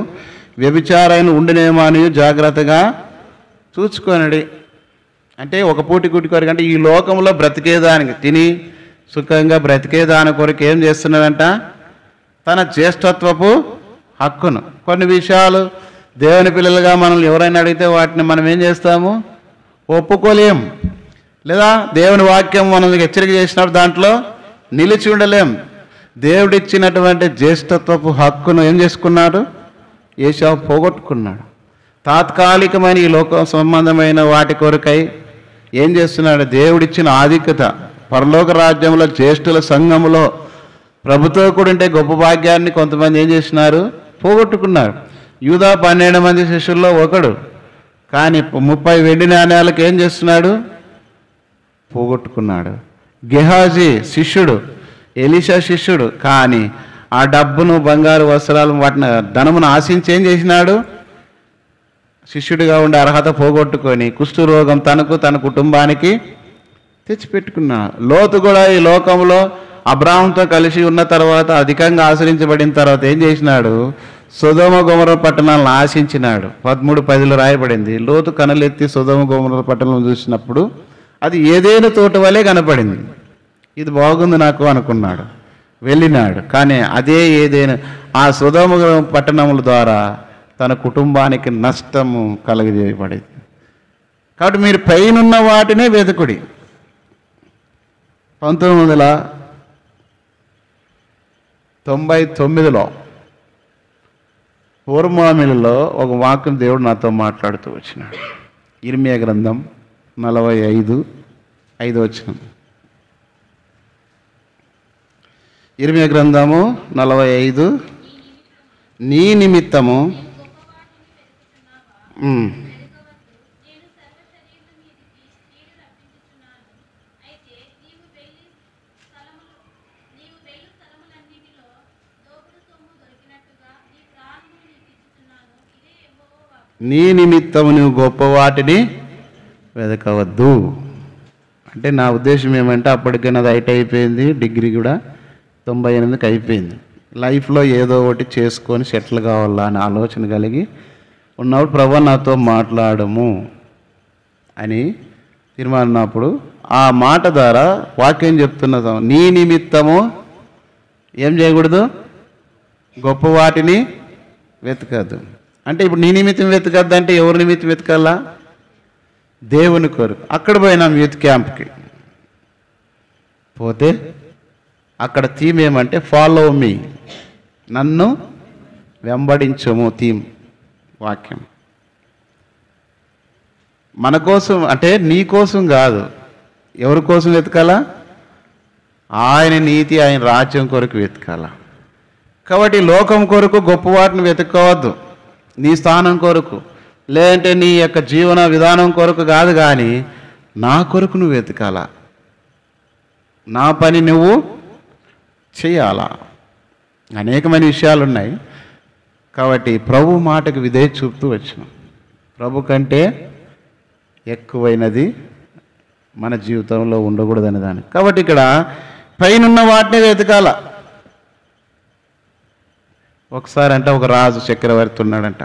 వ్యభిచారైన ఉండినేమో అని జాగ్రత్తగా చూచుకొనడి. అంటే ఒక పూటి కూటి కొరకు అంటే ఈ లోకంలో బ్రతికేదానికి తిని సుఖంగా బ్రతికేదాని కొరకు ఏం చేస్తున్నాడంట? తన జ్యేష్ఠత్వపు హక్కును. కొన్ని విషయాలు దేవుని పిల్లలుగా మనల్ని ఎవరైనా అడిగితే వాటిని మనం ఏం చేస్తాము? ఒప్పుకోలేం. లేదా దేవుని వాక్యం మనం హెచ్చరిక చేసినప్పుడు దాంట్లో నిలిచి ఉండలేం. దేవుడిచ్చినటువంటి జ్యేష్ఠత్వపు హక్కును ఏం చేసుకున్నాడు? ఏశావు పోగొట్టుకున్నాడు. తాత్కాలికమైన ఈ లోక సంబంధమైన వాటి కొరకై ఏం చేస్తున్నాడు? దేవుడిచ్చిన ఆధిక్యత పరలోక రాజ్యంలో జ్యేష్ఠుల సంఘములో ప్రభుతో కూడా ఉంటే గొప్ప భాగ్యాన్ని కొంతమంది ఏం చేసినారు? పోగొట్టుకున్నారు. యూదా 12 మంది శిష్యుల్లో ఒకడు. కానీ 30 వెండి నాణ్యాలకు ఏం చేస్తున్నాడు? పోగొట్టుకున్నాడు. గెహాజీ శిష్యుడు, ఎలీషా శిష్యుడు. కానీ ఆ డబ్బును, బంగారు వస్త్రాలు, వాటిని ధనమును ఆశించి ఏం చేసినాడు? శిష్యుడిగా ఉండే అర్హత పోగొట్టుకొని కుష్ఠరోగం తనకు తన కుటుంబానికి తెచ్చిపెట్టుకున్నాడు. లోతు కూడా ఈ లోకంలో అబ్రాహాంతో కలిసి ఉన్న తర్వాత అధికంగా ఆశ్రయించబడిన తర్వాత ఏం చేసినాడు? సొదొమ గొమొర్రా పట్టణాలను ఆశించినాడు. 13:10 రాయబడింది. లోతు కనులెత్తి సొదొమ గొమొర్రా పట్టణం చూసినప్పుడు అది ఏదేను తోట వలె కనపడింది. ఇది బాగుంది నాకు అనుకున్నాడు, వెళ్ళినాడు. కానీ అదే ఏదైనా ఆ సొదొమ పట్టణముల ద్వారా తన కుటుంబానికి నష్టము కలుగజేయబడింది. కాబట్టి మీరు పైనున్న వాటినే వెతుకుడి. 1999లో పూర్వమామిలలో ఒక వాక్యం దేవుడు నాతో మాట్లాడుతూ వచ్చినాడు. ఇర్మియా గ్రంథం 45:5 ఇర్మియా గ్రంథము 45 నీ నిమిత్తము నీ నిమిత్తము నువ్వు గొప్ప వాటిని వెతకవద్దు. అంటే నా ఉద్దేశం ఏమంటే అప్పటికే నాది ఐటీ అయిపోయింది, డిగ్రీ కూడా 98కి అయిపోయింది. లైఫ్లో ఏదో ఒకటి చేసుకొని సెటిల్ కావాలా అని ఆలోచన కలిగి ఉన్నప్పుడు ప్రభువా నాతో మాట్లాడము అని తీర్మానినప్పుడు ఆ మాట ద్వారా వాక్యం చెప్తున్నది, నీ నిమిత్తము ఏం చేయకూడదు? గొప్ప వాటిని వెతకద్దు. అంటే ఇప్పుడు నీ నిమిత్తం వెతకద్దు అంటే ఎవరి నిమిత్తం వెతకాలా? దేవుని కొరకు. అక్కడ పోయినాం యూత్ క్యాంప్కి. పోతే అక్కడ థీమ్ ఏమంటే ఫాలో మీ, నన్ను వెంబడించము థీమ్ వాక్యం. మన కోసం అంటే నీ కోసం కాదు, ఎవరి కోసం వెతకాలా? ఆయన నీతి, ఆయన రాజ్యం కొరకు వెతకాలా. కాబట్టి లోకం కొరకు గొప్ప వాటిని వెతుక్కోవద్దు, నీ స్థానం కొరకు లేదంటే నీ యొక్క జీవన విధానం కొరకు కాదు, కానీ నా కొరకు నువ్వు వెతకాలా, నా పని నువ్వు చేయాలా. అనేకమైన విషయాలు ఉన్నాయి. కాబట్టి ప్రభు మాటకు విధేయత చూపుతూ వచ్చినాం. ప్రభు కంటే ఎక్కువైనది మన జీవితంలో ఉండకూడదని దాన్ని. కాబట్టి ఇక్కడ పైనున్న వాటినే వెతకాల. ఒకసారి అంటే ఒక రాజు చక్రవర్తి ఉన్నాడంట.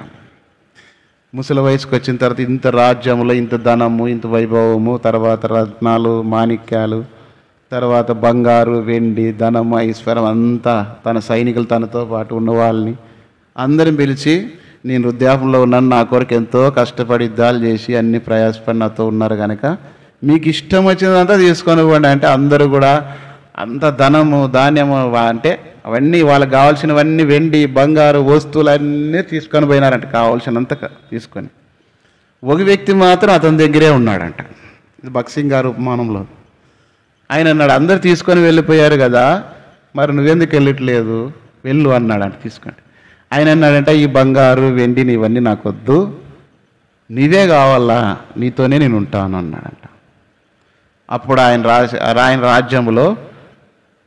ముసలి వయసుకు వచ్చిన తర్వాత ఇంత రాజ్యంలో ఇంత ధనము, ఇంత వైభవము, తర్వాత రత్నాలు, మాణిక్యాలు, తర్వాత బంగారు, వెండి, ధనము, ఐశ్వర్యం అంతా తన సైనికులు తనతో పాటు ఉన్న వాళ్ళని అందరిని పిలిచి, నేను వృద్ధాపంలో ఉన్నాను, నా కొరకు ఎంతో కష్టపడి యుద్ధాలు చేసి అన్ని ప్రయాసపడి నాతో ఉన్నారు కనుక మీకు ఇష్టం వచ్చినదంతా తీసుకొని పోండి అంటే అందరూ కూడా అంత ధనము, ధాన్యము అంటే అవన్నీ వాళ్ళకి కావాల్సినవన్నీ వెండి, బంగారు వస్తువులన్నీ తీసుకొని పోయినారంట, కావాల్సినంత తీసుకొని. ఒక వ్యక్తి మాత్రం అతని దగ్గరే ఉన్నాడంట. ఇది భక్సింగ్ గారు ఉపమానంలో. ఆయన అన్నాడు, అందరు తీసుకొని వెళ్ళిపోయారు కదా, మరి నువ్వెందుకు వెళ్ళట్లేదు, వెళ్ళు అన్నాడంట, తీసుకోండి. ఆయన అన్నాడంట, ఈ బంగారు వెండి ఇవన్నీ నాకు వద్దు, నీవే కావాలా, నీతోనే నేను ఉంటాను అన్నాడంట. అప్పుడు ఆయన రాజ్యంలో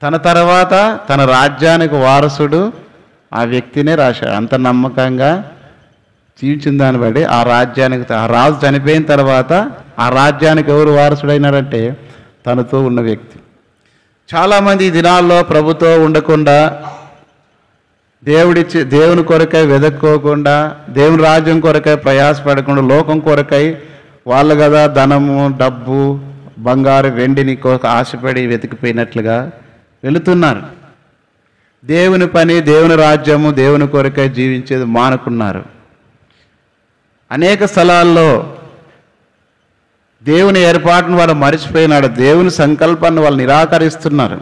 తన తర్వాత తన రాజ్యానికి వారసుడు ఆ వ్యక్తినే రాశాడు. అంత నమ్మకంగా జీవించిన దాన్ని బట్టి ఆ రాజ్యానికి, ఆ రాజు చనిపోయిన తర్వాత ఆ రాజ్యానికి ఎవరు వారసుడైనారంటే తనతో ఉన్న వ్యక్తి. చాలామంది ఈ దినాల్లో ప్రభుతో ఉండకుండా, దేవుని కొరకై వెదక్కోకుండా, దేవుని రాజ్యం కొరకై ప్రయాసపడకుండా, లోకం కొరకై వాళ్ళు కదా ధనము, డబ్బు, బంగారు, వెండిని ఆశపడి వెతికిపోయినట్లుగా వెళుతున్నారు. దేవుని పని, దేవుని రాజ్యము, దేవుని కొరకై జీవించేది మానుకున్నారు. అనేక స్థలాల్లో దేవుని ఏర్పాటును వాళ్ళు మరిచిపోయినాడు, దేవుని సంకల్పాన్ని వాళ్ళు నిరాకరిస్తున్నారు.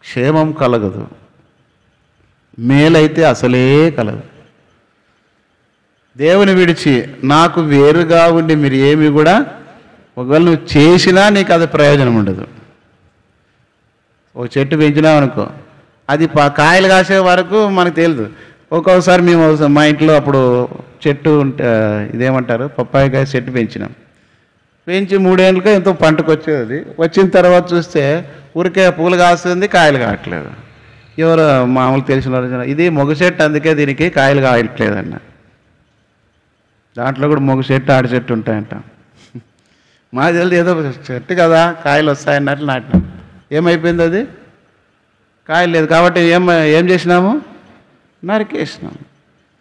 క్షేమం కలగదు, మేలైతే అసలే కలదు. దేవుని విడిచి నాకు వేరుగా ఉండి మీరు ఏమి కూడా ఒకవేళ నువ్వు చేసినా నీకు అది ప్రయోజనం ఉండదు. ఒక చెట్టు పెంచినావు అనుకో, అది కాయలు కాసే వరకు మనకు తెలియదు. ఒక్కొక్కసారి మేము మా ఇంట్లో అప్పుడు చెట్టు ఇదేమంటారు పప్పాయికాయ చెట్టు పెంచినాం. పెంచి 3 ఏళ్ళకి ఎంతో పంటకు వచ్చేది. వచ్చిన తర్వాత చూస్తే ఊరికే పూలు కాస్తుంది, కాయలు కావట్లేదు. ఎవరు మామూలు తెలిసిన వాళ్ళు, ఇది మొగ చెట్టు అందుకే దీనికి కాయలు కాయట్లేదన్న. దాంట్లో కూడా మొగ చెట్టు, ఆడి చెట్టు ఉంటాయంట. మా తెలియదు, ఏదో చెట్టు కదా కాయలు వస్తాయన్నట్లు నాటినాం. ఏమైపోయింది? అది కాయలు లేదు కాబట్టి ఏం చేసినాము? నరికేసినాము.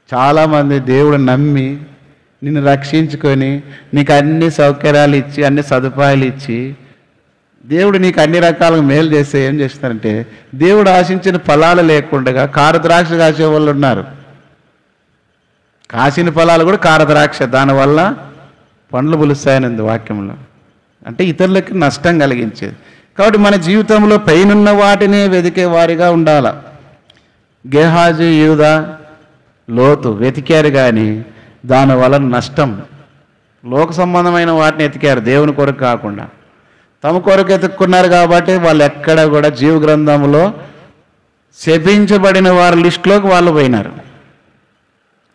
చాలామంది దేవుడు నమ్మి నిన్ను రక్షించుకొని నీకు అన్ని సౌకర్యాలు ఇచ్చి అన్ని సదుపాయాలు ఇచ్చి దేవుడు నీకు అన్ని రకాలుగా మేలు చేస్తే ఏం చేస్తారంటే దేవుడు ఆశించిన ఫలాలు లేకుండా కారు ద్రాక్ష కాసే వాళ్ళు ఉన్నారు. కాసిన ఫలాలు కూడా కారు ద్రాక్ష, దానివల్ల పండ్లు పులుస్తాయని వాక్యంలో. అంటే ఇతరులకి నష్టం కలిగించేది. కాబట్టి మన జీవితంలో పైనున్న వాటిని వెతికే వారిగా ఉండాల. గేహాజీ, యూదా, లోతు వెతికారు కానీ దానివల్ల నష్టం. లోక సంబంధమైన వాటిని ఎతికారు, దేవుని కొరకు కాకుండా. తమ కొరకు ఎత్తుక్కున్నారు కాబట్టి వాళ్ళు ఎక్కడ కూడా జీవ గ్రంథంలో శపించబడిన వారి లిస్టులోకి వాళ్ళు పోయినారు.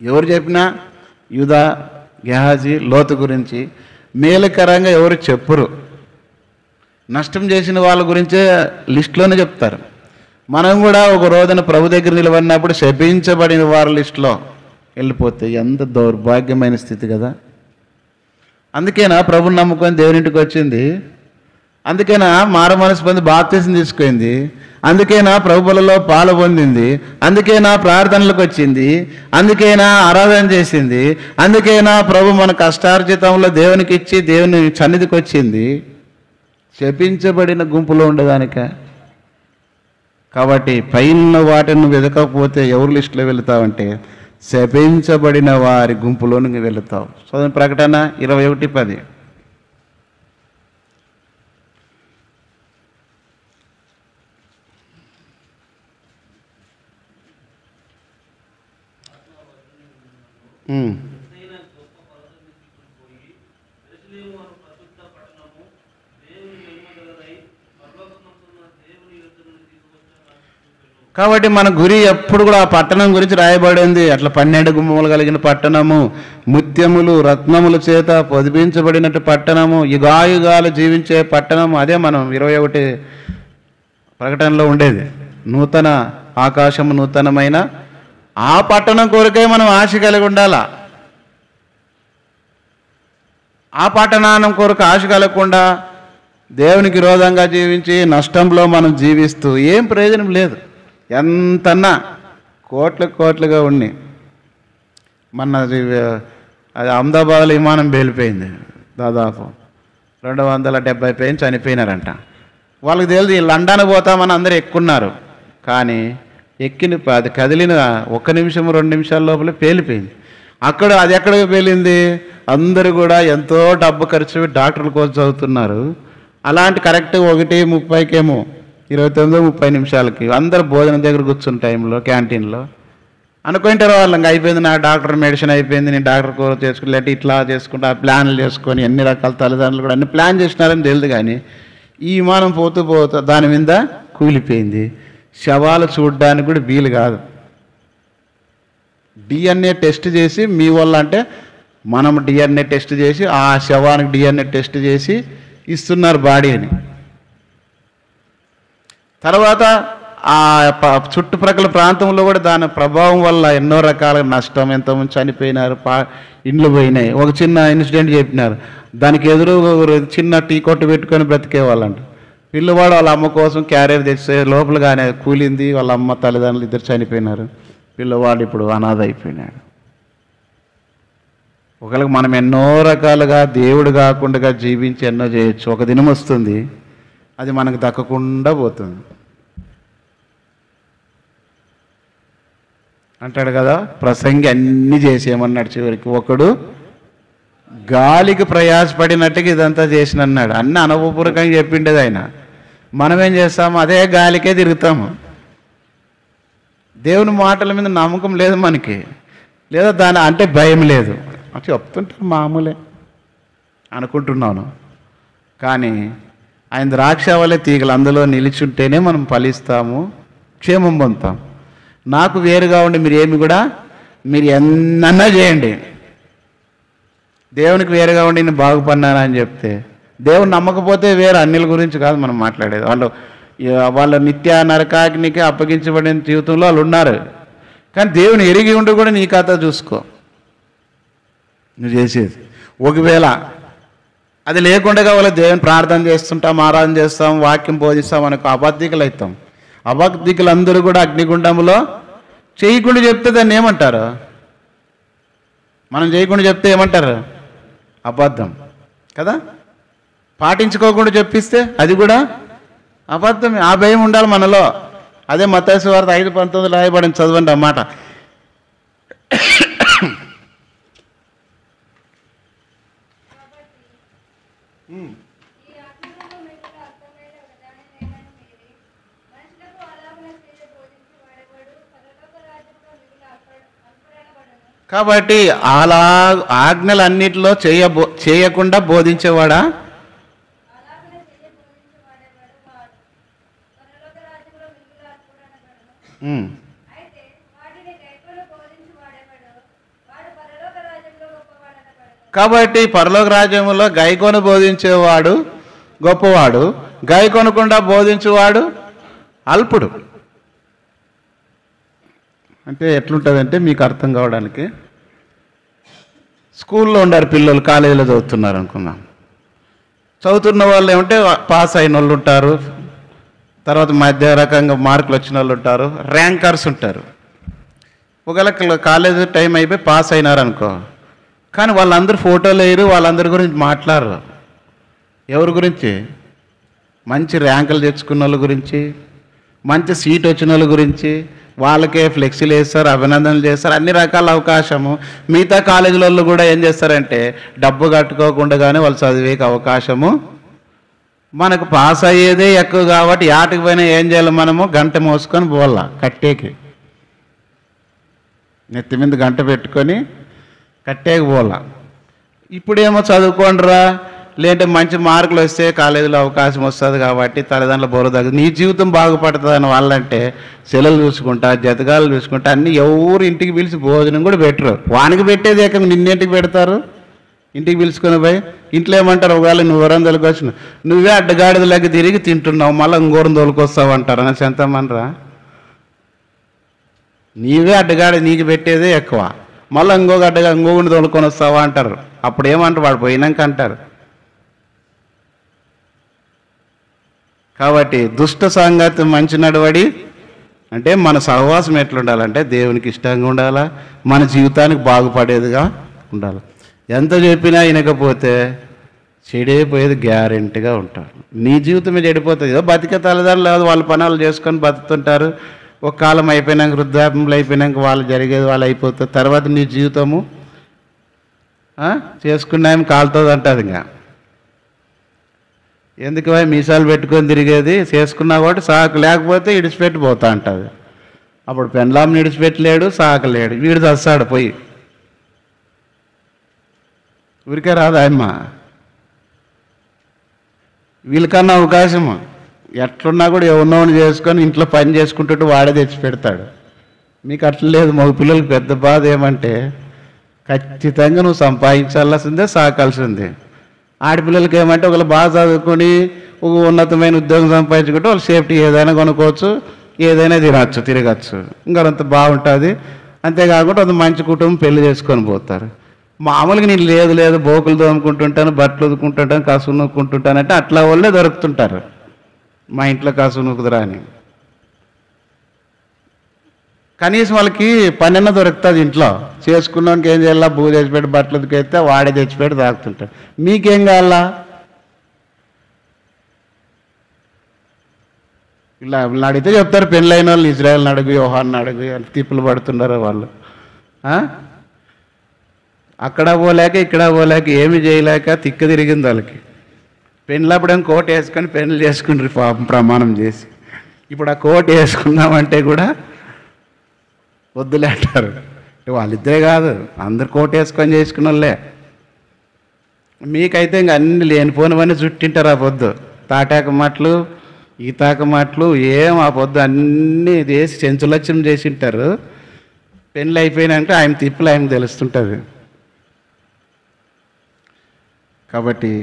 ఎవరు చెప్పినా యూదా, గేహాజీ, లోతు గురించి మేలుకరంగా ఎవరు చెప్పురు. నష్టం చేసిన వాళ్ళ గురించే లిస్టులోనే చెప్తారు. మనం కూడా ఒక రోజున ప్రభు దగ్గర నిలబడినప్పుడు శపించబడిన వారి లిస్టులో వెళ్ళిపోతే ఎంత దౌర్భాగ్యమైన స్థితి కదా. అందుకేనా ప్రభుని నమ్ముకొని దేవునింటికి వచ్చింది, అందుకేనా మారు మనసు పొంది బాప్తిసం తీసుకుంది, అందుకేనా ప్రభువులలో పాలు పొందింది, అందుకేనా ప్రార్థనలకు వచ్చింది, అందుకేనా ఆరాధన చేసింది, అందుకేనా ప్రభు మన కష్టార్జితంలో దేవునికి ఇచ్చి దేవుని సన్నిధికి వచ్చింది. శపించబడిన గుంపులో ఉండేదానిక. కాబట్టి పైన వాటిని వెతకపోతే ఎవరు లిస్టులో వెళుతావంటే శపించబడిన వారి గుంపులోనికి వెళుతావు. చదువు ప్రకటన 21:10. కాబట్టి మన గురి ఎప్పుడు కూడా ఆ పట్టణం గురించి రాయబడింది. అట్లా 12 గుమ్మములు కలిగిన పట్టణము, ముత్యములు రత్నముల చేత పొదిపించబడినట్టు పట్టణము, యుగాయుగాలు జీవించే పట్టణము. అదే మనం 21 ప్రకటనలో ఉండేది. నూతన ఆకాశము, నూతనమైన ఆ పట్టణం కొరకే మనం ఆశ కలిగి ఉండాలా. ఆ పట్టణానం కొరకు ఆశ కలగకుండా దేవునికి విరోధంగా జీవించి నష్టంలో మనం జీవిస్తూ ఏం ప్రయోజనం లేదు. ఎంతన్నా కోట్లుగా ఉండి మన అది అహ్మదాబాద్లో విమానం పేలిపోయింది. దాదాపు 270 పేరు చనిపోయినారంట. వాళ్ళకి తెలియదు లండన్ పోతామని అందరూ ఎక్కున్నారు. కానీ అది కదిలిన 1 నిమిషం 2 నిమిషాల లోపలే పేలిపోయింది. అది ఎక్కడికి పేలింది? అందరూ కూడా ఎంతో డబ్బు ఖర్చు పెట్టి డాక్టర్ల కోసం చదువుతున్నారు. అలాంటి కరెక్ట్ 1:30కేమో 29-30 నిమిషాలకి అందరు భోజనం దగ్గర కూర్చున్న టైంలో క్యాంటీన్లో అనుకుంటారు వాళ్ళు ఇంకా అయిపోయింది, నా డాక్టర్ మెడిసిన్ అయిపోయింది, నేను డాక్టర్ కోర్స్ చేసుకుని లేకపోతే ఇట్లా చేసుకుంటా ప్లాన్లు చేసుకొని ఎన్ని రకాల తల్లిదండ్రులు కూడా అన్ని ప్లాన్ చేసినారని తెలియదు. కానీ ఈ విమానం పోతూ దాని మీద కూలిపోయింది. శవాలు చూడడానికి కూడా వీలు కాదు. డిఎన్ఏ టెస్ట్ చేసి మీ వల్ల అంటే మనం డిఎన్ఏ టెస్ట్ చేసి ఆ శవానికి డిఎన్ఏ టెస్ట్ చేసి ఇస్తున్నారు బాడీ అని. తర్వాత ఆ చుట్టుప్రక్కల ప్రాంతంలో కూడా దాని ప్రభావం వల్ల ఎన్నో రకాల నష్టం, ఎంతోమంది చనిపోయినారు, ఇండ్లు పోయినాయి. ఒక చిన్న ఇన్సిడెంట్ చెప్పినారు. దానికి ఎదురు చిన్న టీ కొట్టు పెట్టుకొని బ్రతికేవాళ్ళంట. పిల్లవాడు వాళ్ళ అమ్మ కోసం క్యారియర్ తెచ్చే లోపలగానే కూలింది. వాళ్ళ అమ్మ తల్లిదండ్రులు ఇద్దరు చనిపోయినారు. పిల్లవాడు ఇప్పుడు అనాథ అయిపోయినాడు. ఒకవేళ మనం ఎన్నో రకాలుగా దేవుడు కాకుండా జీవించి ఎన్నో చేయొచ్చు. ఒక దినం వస్తుంది అది మనకు దక్కకుండా పోతుంది. అంటాడు కదా ప్రసంగి అన్నీ చేసేయమన్నాడు. చివరికి ఒకడు గాలికి ప్రయాసపడినట్టుగా ఇదంతా చేసినన్నాడు. అన్నీ అనుభవపూర్వకంగా చెప్పిండేది ఆయన. మనమేం చేస్తాము? అదే గాలికే తిరుగుతాము. దేవుని మాటల మీద నమ్మకం లేదు మనకి, లేదా దాని అంటే భయం లేదు. చెప్తుంటారు మామూలే అనుకుంటున్నాను. కానీ ఆయన ద్రాక్ష వలె తీగలు అందులో నిలిచుంటేనే మనం ఫలిస్తాము, క్షేమం పొందుతాం. నాకు వేరుగా ఉండి మీరు ఎన్నన్నా చేయండి, దేవునికి వేరుగా ఉండి నేను బాగుపడినానని చెప్తే దేవుని నమ్మకపోతే వేరే అన్నిల గురించి కాదు మనం మాట్లాడేది. వాళ్ళ నిత్య నరకాగ్నికి అప్పగించబడిన జీవితంలో వాళ్ళు ఉన్నారు. కానీ దేవుని ఎరిగి ఉండి కూడా నీ కథ చూసుకో నువ్వు చేసేది. ఒకవేళ అది లేకుండా వాళ్ళ దేవుని ప్రార్థన చేస్తుంటాం, ఆరాధన చేస్తాం, వాక్యం బోధిస్తాం అనుకో అబద్ధికులు అవుతాం. అబద్ధికులందరూ కూడా అగ్నిగుండంలో చేయకుండా చెప్తే దాన్ని ఏమంటారు? మనం చేయకుండా చెప్తే ఏమంటారు? అబద్ధం కదా. పాటించుకోకుండా చెప్పిస్తే అది కూడా అబద్ధమే. ఆ భయం ఉండాలి మనలో. అదే మత్తయి సువార్త 5:19 రాయబడింది, చదవండి అన్నమాట. కాబట్టి అలా ఆజ్ఞలన్నిటిలో చేయకుండా బోధించేవాడా? కాబట్టి పరలోక రాజ్యంలో గైకొను బోధించేవాడు గొప్పవాడు, గైకొనకుండా బోధించేవాడు అల్పుడు. అంటే ఎట్లుంటుందంటే మీకు అర్థం కావడానికి, స్కూల్లో ఉండారు పిల్లలు, కాలేజీలో చదువుతున్నారు అనుకుందాం. చదువుతున్న వాళ్ళు ఏమంటే పాస్ అయిన వాళ్ళు ఉంటారు, తర్వాత మధ్య రకంగా మార్కులు వచ్చిన వాళ్ళు ఉంటారు, ర్యాంకర్స్ ఉంటారు. ఒకవేళ కాలేజీ టైం అయిపోయి పాస్ అయినారనుకో, కానీ వాళ్ళందరూ ఫోటోలు వేయరు, వాళ్ళందరి గురించి మాట్లాడరు. ఎవరి గురించి? మంచి ర్యాంకులు తెచ్చుకున్న వాళ్ళ గురించి, మంచి సీట్ వచ్చిన వాళ్ళ గురించి. వాళ్ళకే ఫ్లెక్సీలు వేస్తారు, అభినందనలు చేస్తారు, అన్ని రకాల అవకాశము. మిగతా కాలేజీలలో కూడా ఏం చేస్తారంటే డబ్బు కట్టుకోకుండానే వాళ్ళు చదివేకి అవకాశము. మనకు పాస్ అయ్యేదే ఎక్కువ కాబట్టి యాటికి పోయినా ఏం చేయాలి? మనము గంట మోసుకొని పోవాల కట్టేకి, నెత్తి మీద గంట పెట్టుకొని కట్టేకి పోవాల. ఇప్పుడేమో చదువుకోండిరా, లేదంటే మంచి మార్కులు వస్తే కాలేజీలో అవకాశం వస్తుంది కాబట్టి తల్లిదండ్రుల బోరు తగ్గదు, నీ జీవితం బాగుపడుతుందని వాళ్ళంటే సెలవులు చూసుకుంటా, జతగాలు చూసుకుంటా అన్నీ ఎవరు ఇంటికి పిలిచి భోజనం కూడా పెట్టరు. వానికి పెట్టేది ఏకంగా నిన్నింటికి పెడతారు. ఇంటికి పిలుచుకొని పోయి ఇంట్లో ఏమంటారు? ఒకవేళ నువ్వు వరం తొలకొచ్చు, నువ్వే అడ్డగాడిదలకి తిరిగి తింటున్నావు, మళ్ళీ ఇంకోరం తోలుకొస్తావు అంటారు. అని ఎంతమనరా? నీవే అడ్డగాడి, నీకు పెట్టేదే ఎక్కువ, మళ్ళీ ఇంకొకటి తోలుకొని వస్తావా అంటారు. అప్పుడు ఏమంటారు? వాడు పోయినాక అంటారు. కాబట్టి దుష్ట సంగతి మంచి నడవడి అంటే మన సహవాసం ఎట్లుండాలంటే దేవునికి ఇష్టంగా ఉండాలా, మన జీవితానికి బాగుపడేదిగా ఉండాలి. ఎంత చెప్పినా వినకపోతే చెడిపోయేది గ్యారెంటీగా ఉంటారు. నీ జీవితమే చెడిపోతుంది. ఏదో బతికే తల్లిదండ్రులు లేదు, వాళ్ళ పనులు చేసుకొని బతుకుతుంటారు. ఒక కాలం అయిపోయినాక, వృద్ధాప్యంలో అయిపోయినాక వాళ్ళు జరిగేది వాళ్ళు అయిపోతుంది. తర్వాత నీ జీవితము చేసుకున్నాం కాలుతుంది అంటుంది. ఇంకా ఎందుకు మీసాలు పెట్టుకొని తిరిగేది? చేసుకున్నా కూడా సాకు లేకపోతే ఇడిచిపెట్టి పోతా అంటుంది. అప్పుడు పెండ్లాంని ఇడిచిపెట్టలేడు, సాకలేడు, వీడు చస్తాడు పోయి. ఊరికే రాదు ఆయమ్మ. వీళ్ళకన్నా అవకాశము ఎట్లున్నా కూడా ఎవరినోని చేసుకొని ఇంట్లో పని చేసుకుంటుంటే వాడే తెచ్చి పెడతాడు. మీకు అట్లా లేదు. మగ పిల్లలకి పెద్ద బాధ ఏమంటే ఖచ్చితంగా నువ్వు సంపాదించాల్సిందే, సాకాల్సిందే. ఆడపిల్లలకి ఏమంటే ఒకళ్ళు బాగా చదువుకొని ఒక ఉన్నతమైన ఉద్యోగం సంపాదించుకుంటే వాళ్ళు సేఫ్టీ ఏదైనా కొనుక్కోవచ్చు, ఏదైనా తినచ్చు, తిరగచ్చు, ఇంకా అంత బాగుంటుంది. అంతేకాకుండా ఒక మంచి కుటుంబం పెళ్లి చేసుకొని పోతారు. మామూలుగా నేను లేదు బోకులు తోముకుంటుంటాను, బట్టలు ఉదుకుంటుంటాను, కసువు నూక్కుంటుంటానంటే అట్లా వాళ్ళే దొరుకుతుంటారు. మా ఇంట్లో కసువు నూకుదురా అని. కనీసం వాళ్ళకి పనైనా దొరుకుతుంది ఇంట్లో. చేసుకున్నానికి ఏం చేయాలా? బూ తెచ్చిపెట్టి బట్టలు ఉతికేస్తే వాడే తెచ్చిపెట్టి తాగుతుంటాడు. మీకేం కావాలా? ఇలా అడిగితే చెప్తారు, పెళ్ళైన వాళ్ళు ఇజ్రాయెల్ని అడుగు, యోహాన్ని అడుగు, తిప్పులు పడుతున్నారు వాళ్ళు. అక్కడ పోలేక ఇక్కడ పోలేక ఏమి చేయలేక తిక్క తిరిగింది వాళ్ళకి. పెళ్ళప్పుడేం కోట్ వేసుకొని పెళ్ళి చేసుకుంటారు పాపం ప్రమాణం చేసి. ఇప్పుడు ఆ కోట్ వేసుకున్నామంటే కూడా వద్దులే అంటారు. వాళ్ళిద్దరే కాదు, అందరు కోట్ వేసుకొని చేసుకున్న వాళ్ళే. మీకైతే ఇంక అన్ని లేనిపోనివన్నీ చుట్టింటారు. ఆ పొద్దు తాటాక మాటలు, ఈతాక మాటలు ఏం ఆ పొద్దు అన్నీ చేసి చెంచులక్ష్యం చేసింటారు. పెళ్ళి అయిపోయినాక ఆయన తిప్పులు ఆయనకు తెలుస్తుంటుంది. కాబట్టి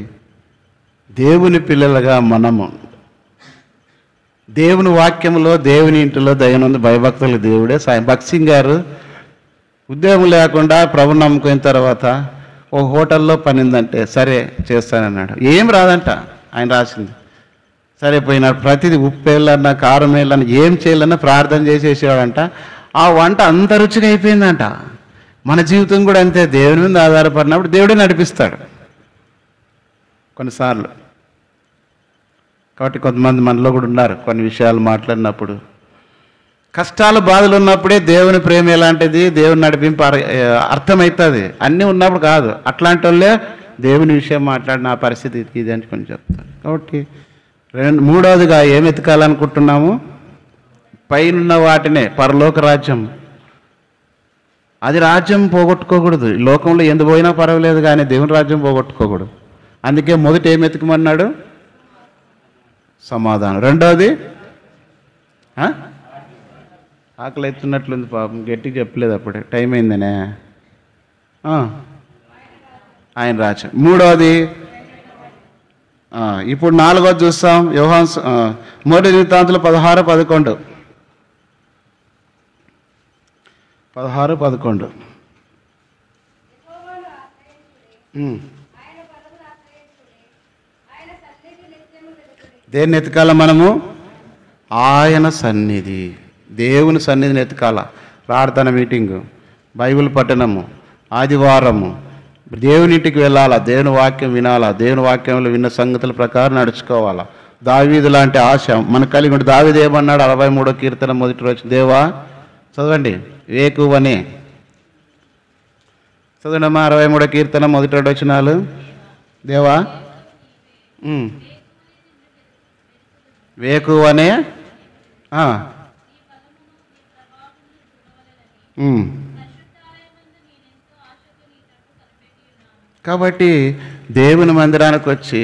దేవుని పిల్లలుగా మనము దేవుని వాక్యంలో, దేవుని ఇంటిలో దయనుంది భయభక్తులు దేవుడే. భక్త్ సింగ్ గారు ఉద్యోగం లేకుండా ప్రభు నమ్ముకున్న తర్వాత ఓ హోటల్లో పని ఉందంటే సరే చేస్తానన్నాడు. ఏం రాదంట ఆయన రాసింది. సరే పోయినాడు. ప్రతిదీ ఉప్పు వేయాలన్నా కారం వేయాలన్నా ఏం చేయాలన్నా ప్రార్థన చేసేసేవాడంట. ఆ వంట అంత రుచిగా అయిపోయిందంట. మన జీవితం కూడా అంతే. దేవుని మీద ఆధారపడినప్పుడు దేవుడే నడిపిస్తాడు కొన్నిసార్లు. కాబట్టి కొంతమంది మనలో కూడా ఉన్నారు, కొన్ని విషయాలు మాట్లాడినప్పుడు కష్టాలు బాధలు ఉన్నప్పుడే దేవుని ప్రేమ ఎలాంటిది, దేవుని నడిపింపు అర్థమవుతుంది. అన్నీ ఉన్నప్పుడు కాదు. అట్లాంటి వాళ్ళే దేవుని విషయం మాట్లాడిన ఆ పరిస్థితి ఇది అని కొన్ని చెప్తారు. కాబట్టి మూడవదిగా ఏం ఎతకాలనుకుంటున్నాము? పైనున్న వాటినే, పరలోక రాజ్యం. అది రాజ్యం పోగొట్టుకోకూడదు. లోకంలో ఎందు పోయినా పర్వాలేదు కానీ దేవుని రాజ్యం పోగొట్టుకోకూడదు. అందుకే మొదట ఏం ఎతకమన్నాడు? సమాధానం. రెండవది ఆకలి ఎత్తున్నట్లుంది పాపం, గట్టిగా చెప్పలేదు అప్పుడే, టైం అయిందనే. ఆయన రాజ్యం. మూడవది ఇప్పుడు నాలుగోది చూస్తాం. యోహాను మొదటి దినవృత్తాంతాలు 16:11. 16:11. దేన్ని ఎతకాల మనము? ఆయన సన్నిధి, దేవుని సన్నిధిని ఎతకాల. ప్రార్థన మీటింగు, బైబిల్ పఠనము, ఆదివారము, దేవుని ఇంటికి వెళ్ళాలా, దేవుని వాక్యం వినాలా, దేవుని వాక్యంలో విన్న సంగతుల ప్రకారం నడుచుకోవాలా. దావీదు లాంటి ఆశ మనకు కలిగి ఉంటే, దావీదు ఏమన్నాడు? 63వ కీర్తన మొదటి రోజు, దేవా చదవండి, వేకువనే చదవండమ్మా. 63వ కీర్తన మొదటి 2 వచనాలు. దేవా వేకువనే కాబట్టి దేవుని మందిరానికి వచ్చి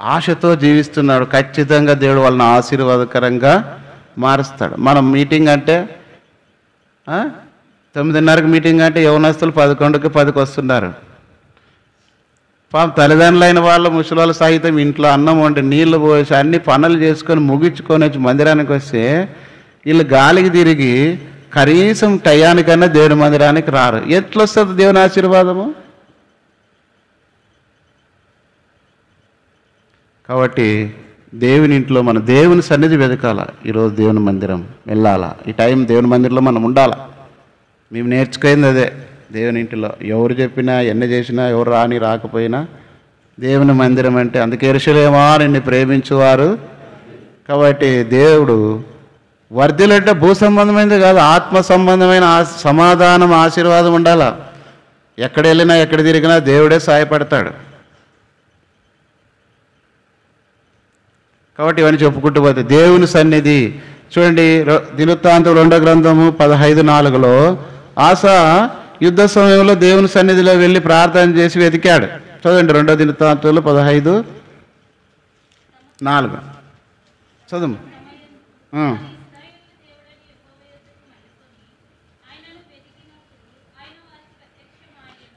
ఆశతో జీవిస్తున్నాడు. ఖచ్చితంగా దేవుడు వాళ్ళని ఆశీర్వాదకరంగా మారుస్తాడు. మనం మీటింగ్ అంటే 9:30కి మీటింగ్ అంటే యవనస్తులు 11కి 10కి వస్తున్నారు. పాపం తల్లిదండ్రులైన వాళ్ళు, ముసలి సహితం ఇంట్లో అన్నం వండి నీళ్లు పోసి అన్ని పనులు చేసుకొని ముగించుకొని వచ్చి మందిరానికి వస్తే వీళ్ళు గాలికి తిరిగి కనీసం టయానికన్నా దేవుని మందిరానికి రారు. ఎట్లా వస్తుంది దేవుని ఆశీర్వాదము? కాబట్టి దేవుని ఇంట్లో మన దేవుని సన్నిధి వెతకాల. ఈరోజు దేవుని మందిరం వెళ్ళాలా, ఈ టైం దేవుని మందిరంలో మనం ఉండాలా. మేము నేర్చుకుంది అదే. దేవుని ఇంటిలో ఎవరు చెప్పినా, ఎన్ని చేసినా, ఎవరు రాని రాకపోయినా దేవుని మందిరం అంటే, అందుకే యెరూషలేమా నిన్ను ప్రేమించువారు. కాబట్టి దేవుడు వర్ధిలంటే భూ సంబంధమైనది కాదు, ఆత్మ సంబంధమైన సమాధానం, ఆశీర్వాదం ఉండాలా. ఎక్కడ వెళ్ళినా ఎక్కడ తిరిగినా దేవుడే సహాయపడతాడు. కాబట్టి ఇవన్నీ చెప్పుకుంటూ పోతే దేవుని సన్నిధి చూడండి. దినవృత్తాంతం 2వ గ్రంథము 15:4లో ఆస యుద్ధ సమయంలో దేవుని సన్నిధిలో వెళ్ళి ప్రార్థన చేసి వెతికాడు. చదవండి 2వ దినవృత్తాంతంలో 15:4 చదువు.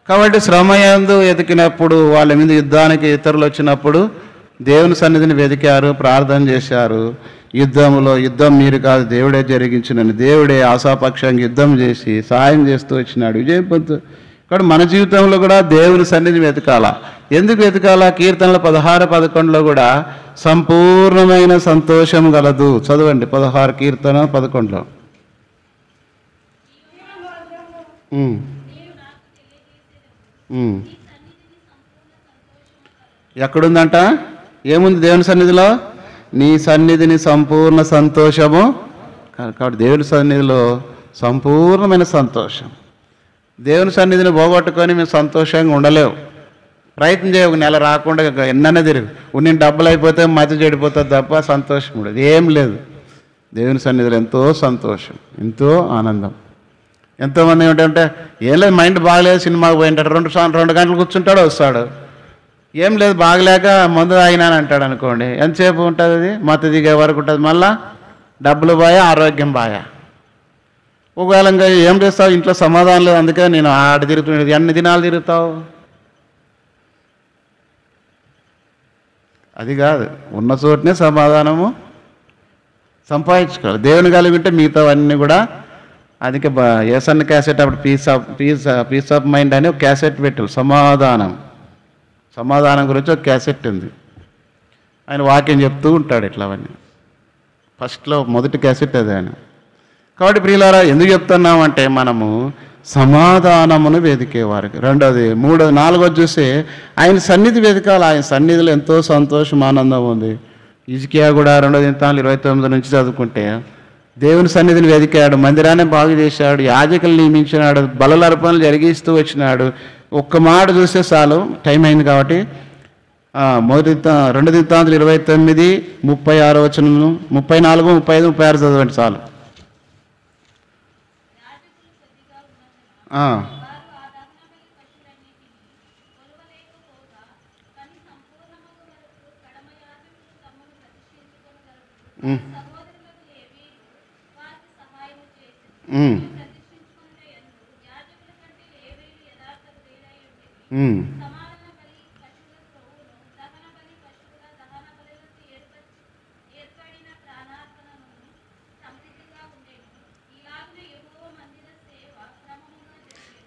కాబట్టి శ్రమయందు వెతికినప్పుడు, వాళ్ళ మీద యుద్ధానికి ఇతరులు వచ్చినప్పుడు దేవుని సన్నిధిని వెతికారు, ప్రార్థన చేశారు. యుద్ధం మీరు కాదు దేవుడే జరిగించినని, దేవుడే ఆశాపక్షంగా యుద్ధం చేసి సహాయం చేస్తూ వచ్చినాడు, విజయం పొందు. కాబట్టి మన జీవితంలో కూడా దేవుని సన్నిధిని వెతకాల. ఎందుకు వెతకాల? కీర్తనల 16:11లో కూడా సంపూర్ణమైన సంతోషం గలదు. చదవండి 16 కీర్తన 11లో. ఎక్కడుందంట? ఏముంది దేవుని సన్నిధిలో? నీ సన్నిధిని సంపూర్ణ సంతోషము. కాబట్టి దేవుని సన్నిధిలో సంపూర్ణమైన సంతోషం. దేవుని సన్నిధిని పోగొట్టుకొని మేము సంతోషంగా ఉండలేవు. ప్రయత్నం చేయ, ఒక నెల రాకుండా ఎన్నైనా తిరుగు, ఉన్న డబ్బులు అయిపోతే మధ్య చెడిపోతుంది తప్ప సంతోషం ఉండదు, ఏం లేదు. దేవుని సన్నిధిలో ఎంతో సంతోషం, ఎంతో ఆనందం. ఎంతోమంది ఏమిటంటే, ఏం లేదు మైండ్ బాగలేదు, సినిమాకి పోయింటాడు, 2 గంటలు కూర్చుంటాడు, వస్తాడు. ఏం లేదు బాగలేక మందు తాగినాను అంటాడు అనుకోండి, ఎంతసేపు ఉంటుంది అది? మత్తు దిగే వరకు ఉంటుంది. మళ్ళా డబ్బులు బాయా, ఆరోగ్యం బాయా. ఒకవేళ ఇంకా ఏం చేస్తావు? ఇంట్లో సమాధానం లేదు, అందుకే నేను ఆడ తిరుగుతున్నాడు. ఎన్ని దినాలు తిరుగుతావు? అది కాదు, ఉన్న చోటనే సమాధానము సంపాదించుకోవాలి. దేవుని కలిగి ఉంటే మిగతావన్నీ కూడా అందుకే ఏసన్న క్యాసెట్ అప్పుడు పీస్ ఆఫ్ మైండ్ అని ఒక క్యాసెట్ పెట్టారు. సమాధానం గురించి ఒక క్యాసెట్ ఉంది. ఆయన వాక్యం చెప్తూ ఉంటాడు ఇట్లా అవన్నీ. ఫస్ట్లో మొదటి క్యాసెట్ అదే ఆయన. కాబట్టి ప్రియులారా, ఎందుకు చెప్తున్నామంటే మనము సమాధానమును వెతికేవారికి. రెండోది, మూడోది, నాలుగోది చూస్తే ఆయన సన్నిధి వెతకాలి. ఆయన సన్నిధిలో ఎంతో సంతోషం, ఆనందం ఉంది. హిజ్కియా కూడా 2వ దినవృత్తాంతాలు 29 నుంచి చదువుకుంటే దేవుని సన్నిధిని వెతికాడు, మందిరాన్ని బాగు చేశాడు, యాజకులు నియమించినాడు, బలుల అర్పణలు జరిగిస్తూ వచ్చినాడు. ఒక్క మాట చూస్తే చాలు, టైం అయింది కాబట్టి. 2వ దినవృత్తాంతాలు 29, 36 వచనం, 34, 35, 36 చదవండి చాలు.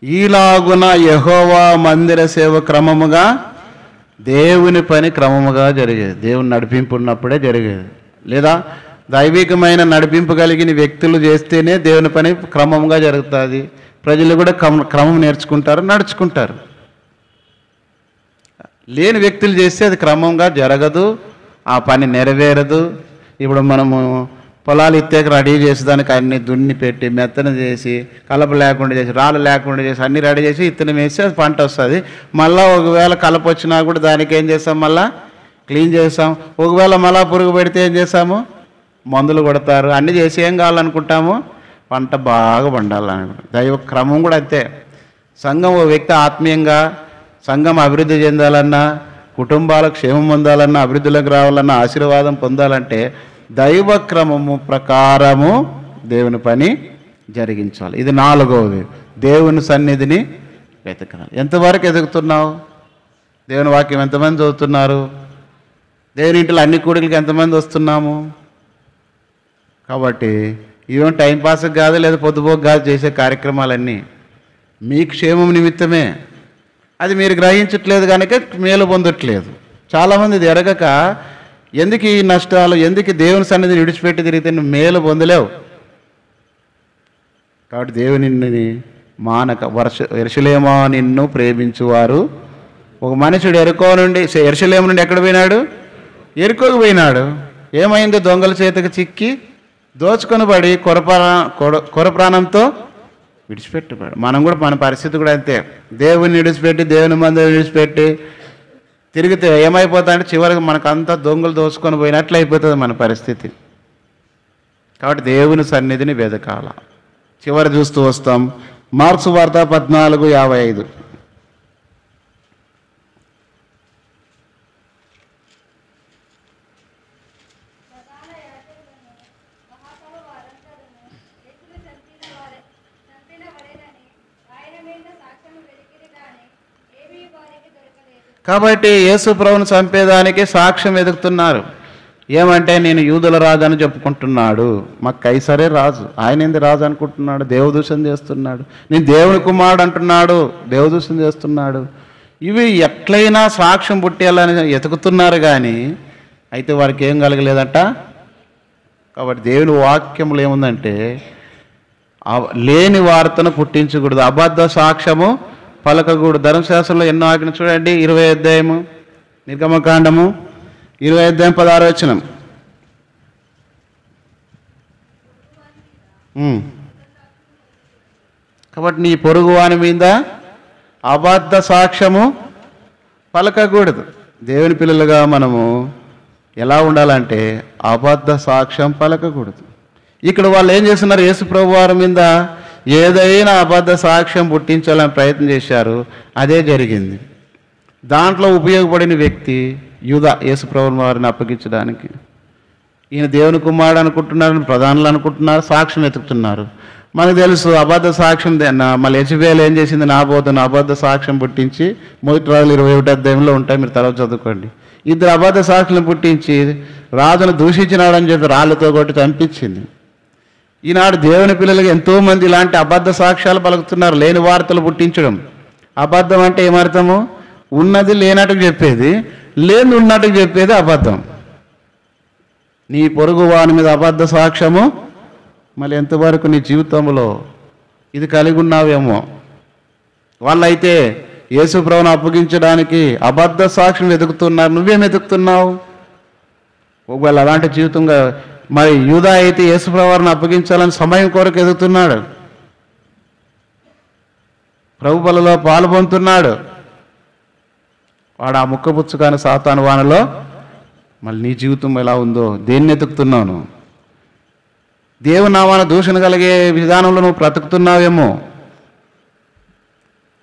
ఈలాగున యెహోవా మందిర సేవ క్రమముగా, దేవుని పని క్రమముగా జరిగేది. దేవుని నడిపింపు ఉన్నప్పుడే జరిగేది. లేదా దైవికమైన నడిపింపు కలిగిన వ్యక్తులు చేస్తేనే దేవుని పని క్రమంగా జరుగుతుంది. ప్రజలు కూడా క్రమం నేర్చుకుంటారు, నడుచుకుంటారు. లేని వ్యక్తులు చేస్తే అది క్రమంగా జరగదు, ఆ పని నెరవేరదు. ఇప్పుడు మనము పొలాలు ఇత్తేకి రెడీ చేసేదానికి అన్ని దున్ని పెట్టి మెత్తన చేసి కలప లేకుండా చేసి రాళ్ళు లేకుండా చేసి అన్నీ రెడీ చేసి ఇత్తనం వేసి అది పంట వస్తుంది. మళ్ళీ ఒకవేళ కలప వచ్చినా కూడా దానికి ఏం చేస్తాం, మళ్ళీ క్లీన్ చేస్తాం. ఒకవేళ మళ్ళీ పురుగు పెడితే ఏం చేస్తాము, మందులు కొడతారు. అన్నీ చేసి ఏం కావాలనుకుంటాము, పంట బాగా పండాలనుకుంటాం. దైవ క్రమం కూడా అంతే. సంఘం ఓ వ్యక్తి ఆత్మీయంగా సంఘం అభివృద్ధి చెందాలన్నా, కుటుంబాలకు క్షేమం పొందాలన్నా, అభివృద్ధిలోకి రావాలన్నా, ఆశీర్వాదం పొందాలంటే దైవ క్రమము ప్రకారము దేవుని పని జరిగించాలి. ఇది నాలుగవది, దేవుని సన్నిధిని వెతకాలి. ఎంతవరకు ఎదుగుతున్నావు? దేవుని వాక్యం ఎంతమంది చదువుతున్నారు? దేవుని ఇంట్లో అన్ని కూడికలకి ఎంతమంది వస్తున్నాము? కాబట్టి ఇవేం టైంపాస్కి కాదు, లేదా పొద్దుపోకు కాదు చేసే కార్యక్రమాలన్నీ మీ క్షేమం నిమిత్తమే. అది మీరు గ్రహించట్లేదు కనుక మేలు పొందట్లేదు. చాలామంది ఇది ఎరగక ఎందుకు ఈ నష్టాలు, ఎందుకు దేవుని సన్నిధిని విడిచిపెట్టి తిరిగితే నువ్వు మేలు పొందలేవు. కాబట్టి దేవుని మానక యెరూషలేమా నిన్ను ప్రేమించువారు. ఒక మనుషుడు యెరూషలేము నుండి ఎక్కడ పోయినాడు? ఎరుకోకు పోయినాడు. ఏమైంది? దొంగల చేతికి చిక్కి దోచుకొని పడి కొర ప్రాణంతో విడిచిపెట్టుబడి. మనం కూడా మన పరిస్థితి కూడా అంతే. దేవుని విడిచిపెట్టి, దేవుని మందిని విడిచిపెట్టి తిరిగితే ఏమైపోతా అంటే చివరికి మనకంతా దొంగలు దోచుకొని పోయినట్లు అయిపోతుంది మన పరిస్థితి. కాబట్టి దేవుని సన్నిధిని వెతకాల. చివరి చూస్తూ వస్తాం, మార్క్స్ వార్త 14:55. కాబట్టి యేసు ప్రభువును చంపేదానికి సాక్ష్యం వెతుకుతున్నారు. ఏమంటే నేను యూదుల రాజు అని చెప్పుకుంటున్నాడు, మాకు కైసరే రాజు, ఆయన ఏంది రాజు అనుకుంటున్నాడు, దేవదూషణ చేస్తున్నాడు. నేను దేవుని కుమారుడు అంటున్నాడు, దేవదూషణ చేస్తున్నాడు. ఇవి ఎట్లయినా సాక్ష్యం పుట్టేయాలని వెతుకుతున్నారు కానీ అయితే వారికి ఏం కలగలేదట. కాబట్టి దేవుని వాక్యములు ఏముందంటే లేని వార్తను పుట్టించకూడదు, అబద్ధ సాక్ష్యము పలకకూడదు. ధర్మశాస్త్రంలో ఎన్నో ఆజ్ఞలు చూడండి. 20వ అధ్యాయము నిర్గమకాండము 20వ అధ్యాయం 16వ వచనం. కాబట్టి నీ పొరుగు వాని మీద అబద్ధ సాక్ష్యము పలకకూడదు. దేవుని పిల్లలుగా మనము ఎలా ఉండాలంటే అబద్ధ సాక్ష్యం పలకకూడదు. ఇక్కడ వాళ్ళు ఏం చేస్తున్నారు? యేసు ప్రభు వారి మీద ఏదైనా అబద్ధ సాక్ష్యం పుట్టించాలని ప్రయత్నం చేశారు, అదే జరిగింది. దాంట్లో ఉపయోగపడిన వ్యక్తి యూదా, యేసు ప్రభు వారిని అప్పగించడానికి. ఈయన దేవుని కుమారుడు అనుకుంటున్నారు, ప్రధానులు అనుకుంటున్నారు, సాక్ష్యం వెతుకుతున్నారు. మనకు తెలుసు అబద్ధ సాక్ష్యం. మళ్ళీ యెజబెల్ ఏం చేసింది? నాబోతును అబద్ధ సాక్ష్యం పుట్టించి, మొదటి రాజులు 21వ అధ్యాయంలో ఉంటాయి, మీరు తర్వాత చదువుకోండి. ఇద్దరు అబద్ధ సాక్షులను పుట్టించి రాజును దూషించినాడని చెప్పి రాళ్ళతో కొట్టి చంపించింది. ఈనాడు దేవుని పిల్లలకి ఎంతోమంది ఇలాంటి అబద్ధ సాక్ష్యాలు పలుకుతున్నారు, లేని వార్తలు పుట్టించడం. అబద్ధం అంటే ఏమర్థము? ఉన్నది లేనట్టుకు చెప్పేది, లేని ఉన్నట్టుకు చెప్పేది అబద్ధం. నీ పొరుగు వాని మీద అబద్ధ సాక్ష్యము, మళ్ళీ ఎంతవరకు నీ జీవితంలో ఇది కలిగి ఉన్నావేమో. వాళ్ళైతే యేసు ప్రభువును అప్పగించడానికి అబద్ధ సాక్ష్యం వెతుకుతున్నారు, నువ్వేం వెతుకుతున్నావు? ఒకవేళ అలాంటి జీవితంగా మరి యూదా అయితే యేసు ప్రభువును అప్పగించాలని సమయం కొరకు ఎదుగుతున్నాడు, ప్రభు బలలో పాలు పొందుతున్నాడు. వాడు ఆ ముక్కపుచ్చుకాని సాతాను వానలో. మళ్ళీ నీ జీవితం ఎలా ఉందో, దేన్ని ఎతుకుతున్నావు? దేవుని నామాన దూషణ కలిగే విధానంలో నువ్వు బ్రతుకుతున్నావేమో.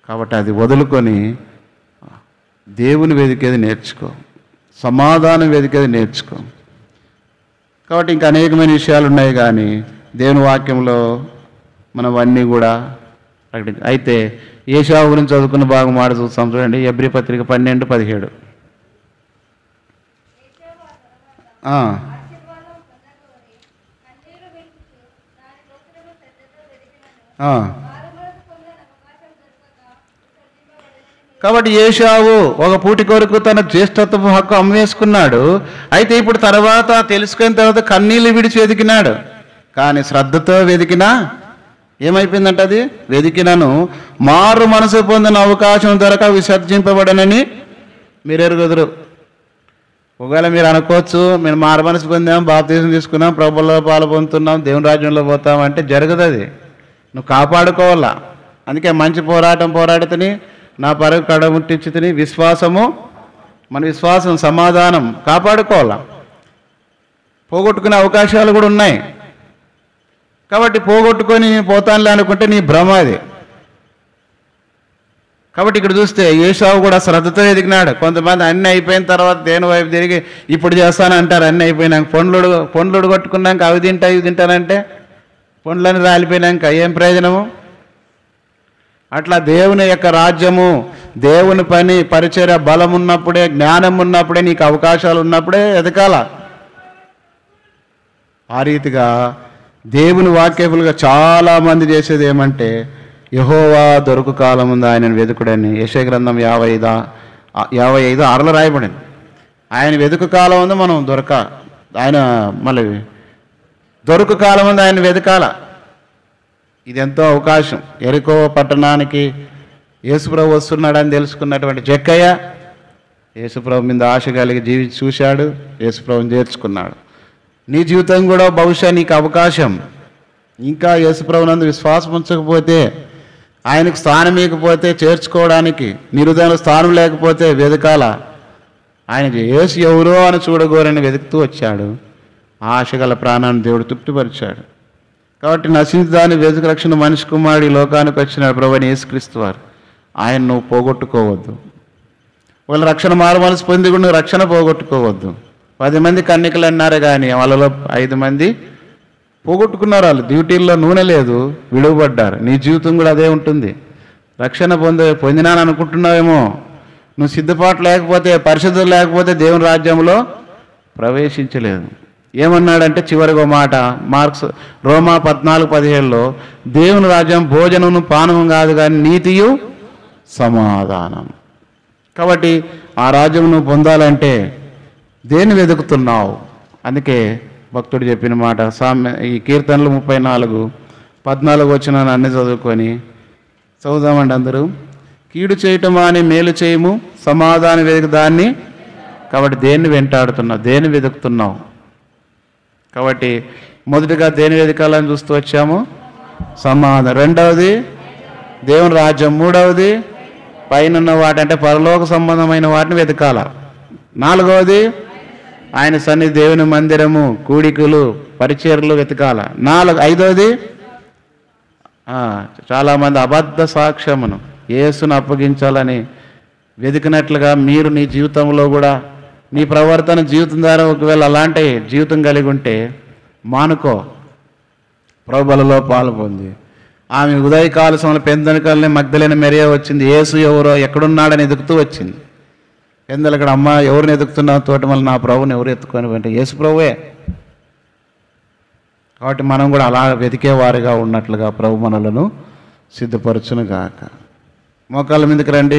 కాబట్టి అది వదులుకొని దేవుని వెతికేది నేర్చుకో, సమాధానం వెతికేది నేర్చుకో. కాబట్టి ఇంకా అనేకమైన విషయాలు ఉన్నాయి, కానీ దేవుని వాక్యంలో మనం అన్నీ కూడా అయితే ఏశావు గురించి చదువుకున్న భాగం మాట చూస్తాం చూడండి. ఎబ్రీ పత్రిక 12:17. కాబట్టి ఏశావు ఒక పూటి కొరకు తన జ్యేష్ఠత్వపు హక్కు అమ్మేసుకున్నాడు. అయితే ఇప్పుడు తర్వాత తెలుసుకున్న తర్వాత కన్నీళ్ళు విడిచి వెతికినాడు. కానీ శ్రద్ధతో వెతికినా ఏమైపోయిందంట? అది వెతికినను మారు మనసు పొందిన అవకాశం దొరక విసర్జింపబడనని మీరు ఎరుగుదురు. ఒకవేళ మీరు అనుకోవచ్చు, మేము మారు మనసు పొందాం, బాప్తీసం తీసుకున్నాం, ప్రభువులో పాలు పొందుతున్నాం, దేవుని రాజ్యంలో పోతామంటే జరగదు. అది నువ్వు కాపాడుకోవాలా. అందుకే మంచి పోరాడుతుని నా పరుగు కడముట్టించుతుని విశ్వాసము, మన విశ్వాసం సమాధానం కాపాడుకోవాలా. పోగొట్టుకునే అవకాశాలు కూడా ఉన్నాయి. కాబట్టి పోగొట్టుకొని పోతానులే అనుకుంటే నీ భ్రమ అది. కాబట్టి ఇక్కడ చూస్తే ఏశావు కూడా శ్రద్ధతో ఎదిగినాడు. కొంతమంది అన్నీ అయిపోయిన తర్వాత దేని వైపు తిరిగి ఇప్పుడు చేస్తాను అంటారు. అన్నీ అయిపోయినాక పండ్లు కొట్టుకున్నాక అవి తింటానంటే పండ్లని రాలిపోయినాక ఏం ప్రయోజనము? అట్లా దేవుని యొక్క రాజ్యము, దేవుని పని, పరిచర్య బలం ఉన్నప్పుడే, జ్ఞానం ఉన్నప్పుడే, నీకు అవకాశాలు ఉన్నప్పుడే ఎదగాల. ఆ రీతిగా దేవుని వాక్యములుగా చాలామంది చేసేది ఏమంటే, యెహోవా దొరుకు కాలం ఉంది ఆయనను వెతుకుడని. యెషయా గ్రంథం 55:6 రాయబడింది. ఆయన వెతుకు కాలం ఉంది, మనం ఆయన మళ్ళీ దొరుకు కాలం ఉంది, ఆయన వెతకాల. ఇది ఎంతో అవకాశం. యెరికో పట్టణానికి యేసుప్రభు వస్తున్నాడని తెలుసుకున్నటువంటి జక్కయ్య యేసుప్రభు మీద ఆశ కలిగి జీవించి చూశాడు, యేసుప్రభుని చేర్చుకున్నాడు. నీ జీవితం కూడా బహుశా నీకు అవకాశం. ఇంకా యేసుప్రభునందు విశ్వాసం ఉంచకపోతే, ఆయనకు స్థానం ఇవ్వకపోతే చేర్చుకోవడానికి, నీ హృదయంలో స్థానం లేకపోతే వెతకాల. ఆయన యేసు ఎవరో అని చూడగోరని వెతుకుతూ వచ్చాడు. ఆశ గల ప్రాణాన్ని దేవుడు తృప్తిపరిచాడు. కాబట్టి నశించి దాని వెతుకు రక్షణ మనిషి కుమారుడు ఈ లోకానికి వచ్చిన ప్రభువైన యేసుక్రీస్తు వారు. ఆయన నువ్వు పోగొట్టుకోవద్దు. వాళ్ళు రక్షణ మారు మనసు పొంది కూడా నువ్వు రక్షణ పోగొట్టుకోవద్దు. 10 మంది కన్యకలు అన్నారు, కానీ వాళ్ళలో 5 మంది పోగొట్టుకున్నారు. వాళ్ళు డ్యూటీల్లో నూనె లేదు, విడువబడ్డారు. నీ జీవితం కూడా అదే ఉంటుంది. రక్షణ పొందినాను అనుకుంటున్నావేమో. నువ్వు సిద్ధపాటు లేకపోతే, పరిశుద్ధులు లేకపోతే దేవుని రాజ్యంలో ప్రవేశించలేదు. ఏమన్నాడంటే చివరికి ఒక మాట, రోమా 14:17లో, దేవుని రాజ్యం భోజనము పానము కాదు కానీ నీతియు సమాధానం. కాబట్టి ఆ రాజ్యం నువ్వు పొందాలంటే దేన్ని వెతుకుతున్నావు? అందుకే భక్తుడు చెప్పిన మాట, ఈ కీర్తనలు 34:14 వచ్చిన అన్ని చదువుదామండి అందరూ. కీడు చేయటం అని మేలు చేయము, సమాధానం వెతుకు దాన్ని. కాబట్టి దేన్ని వెంటాడుతున్నావు, దేన్ని వెతుకుతున్నావు? కాబట్టి మొదటిగా దేని వెతకాలని చూస్తూ వచ్చాము? సమాధానం. రెండవది దేవుని రాజ్యం. మూడవది పైన వాటి అంటే పరలోక సంబంధమైన వాటిని వెతకాల. నాలుగవది ఆయన సన్నిధి, దేవుని మందిరము, కూడికలు, పరిచర్లు వెతకాల. ఐదవది చాలామంది అబద్ధ సాక్ష్యమును యేసును అప్పగించాలని వెతికినట్లుగా మీరు నీ జీవితంలో కూడా నీ ప్రవర్తన జీవితం ద్వారా ఒకవేళ అలాంటి జీవితం కలిగి ఉంటే మానుకో. ప్రభువులో పాలు పొంది ఆమె ఉదయకాల సమయంలో పెందలకల్ని మగ్దలేని మెరియా వచ్చింది. యేసు ఎవరో ఎక్కడున్నాడని ఎదుగుతూ వచ్చింది. పెందలు అక్కడ, అమ్మ ఎవరిని ఎదుగుతున్నావు? తోట మళ్ళీ నా ప్రభుని ఎవరు ఎత్తుకొని అంటే యేసు ప్రభువే. కాబట్టి మనం కూడా అలా వెతికేవారుగా ఉన్నట్లుగా ప్రభు మనలను సిద్ధపరచును గాక. మోకాళ్ళ మీదకి రండి.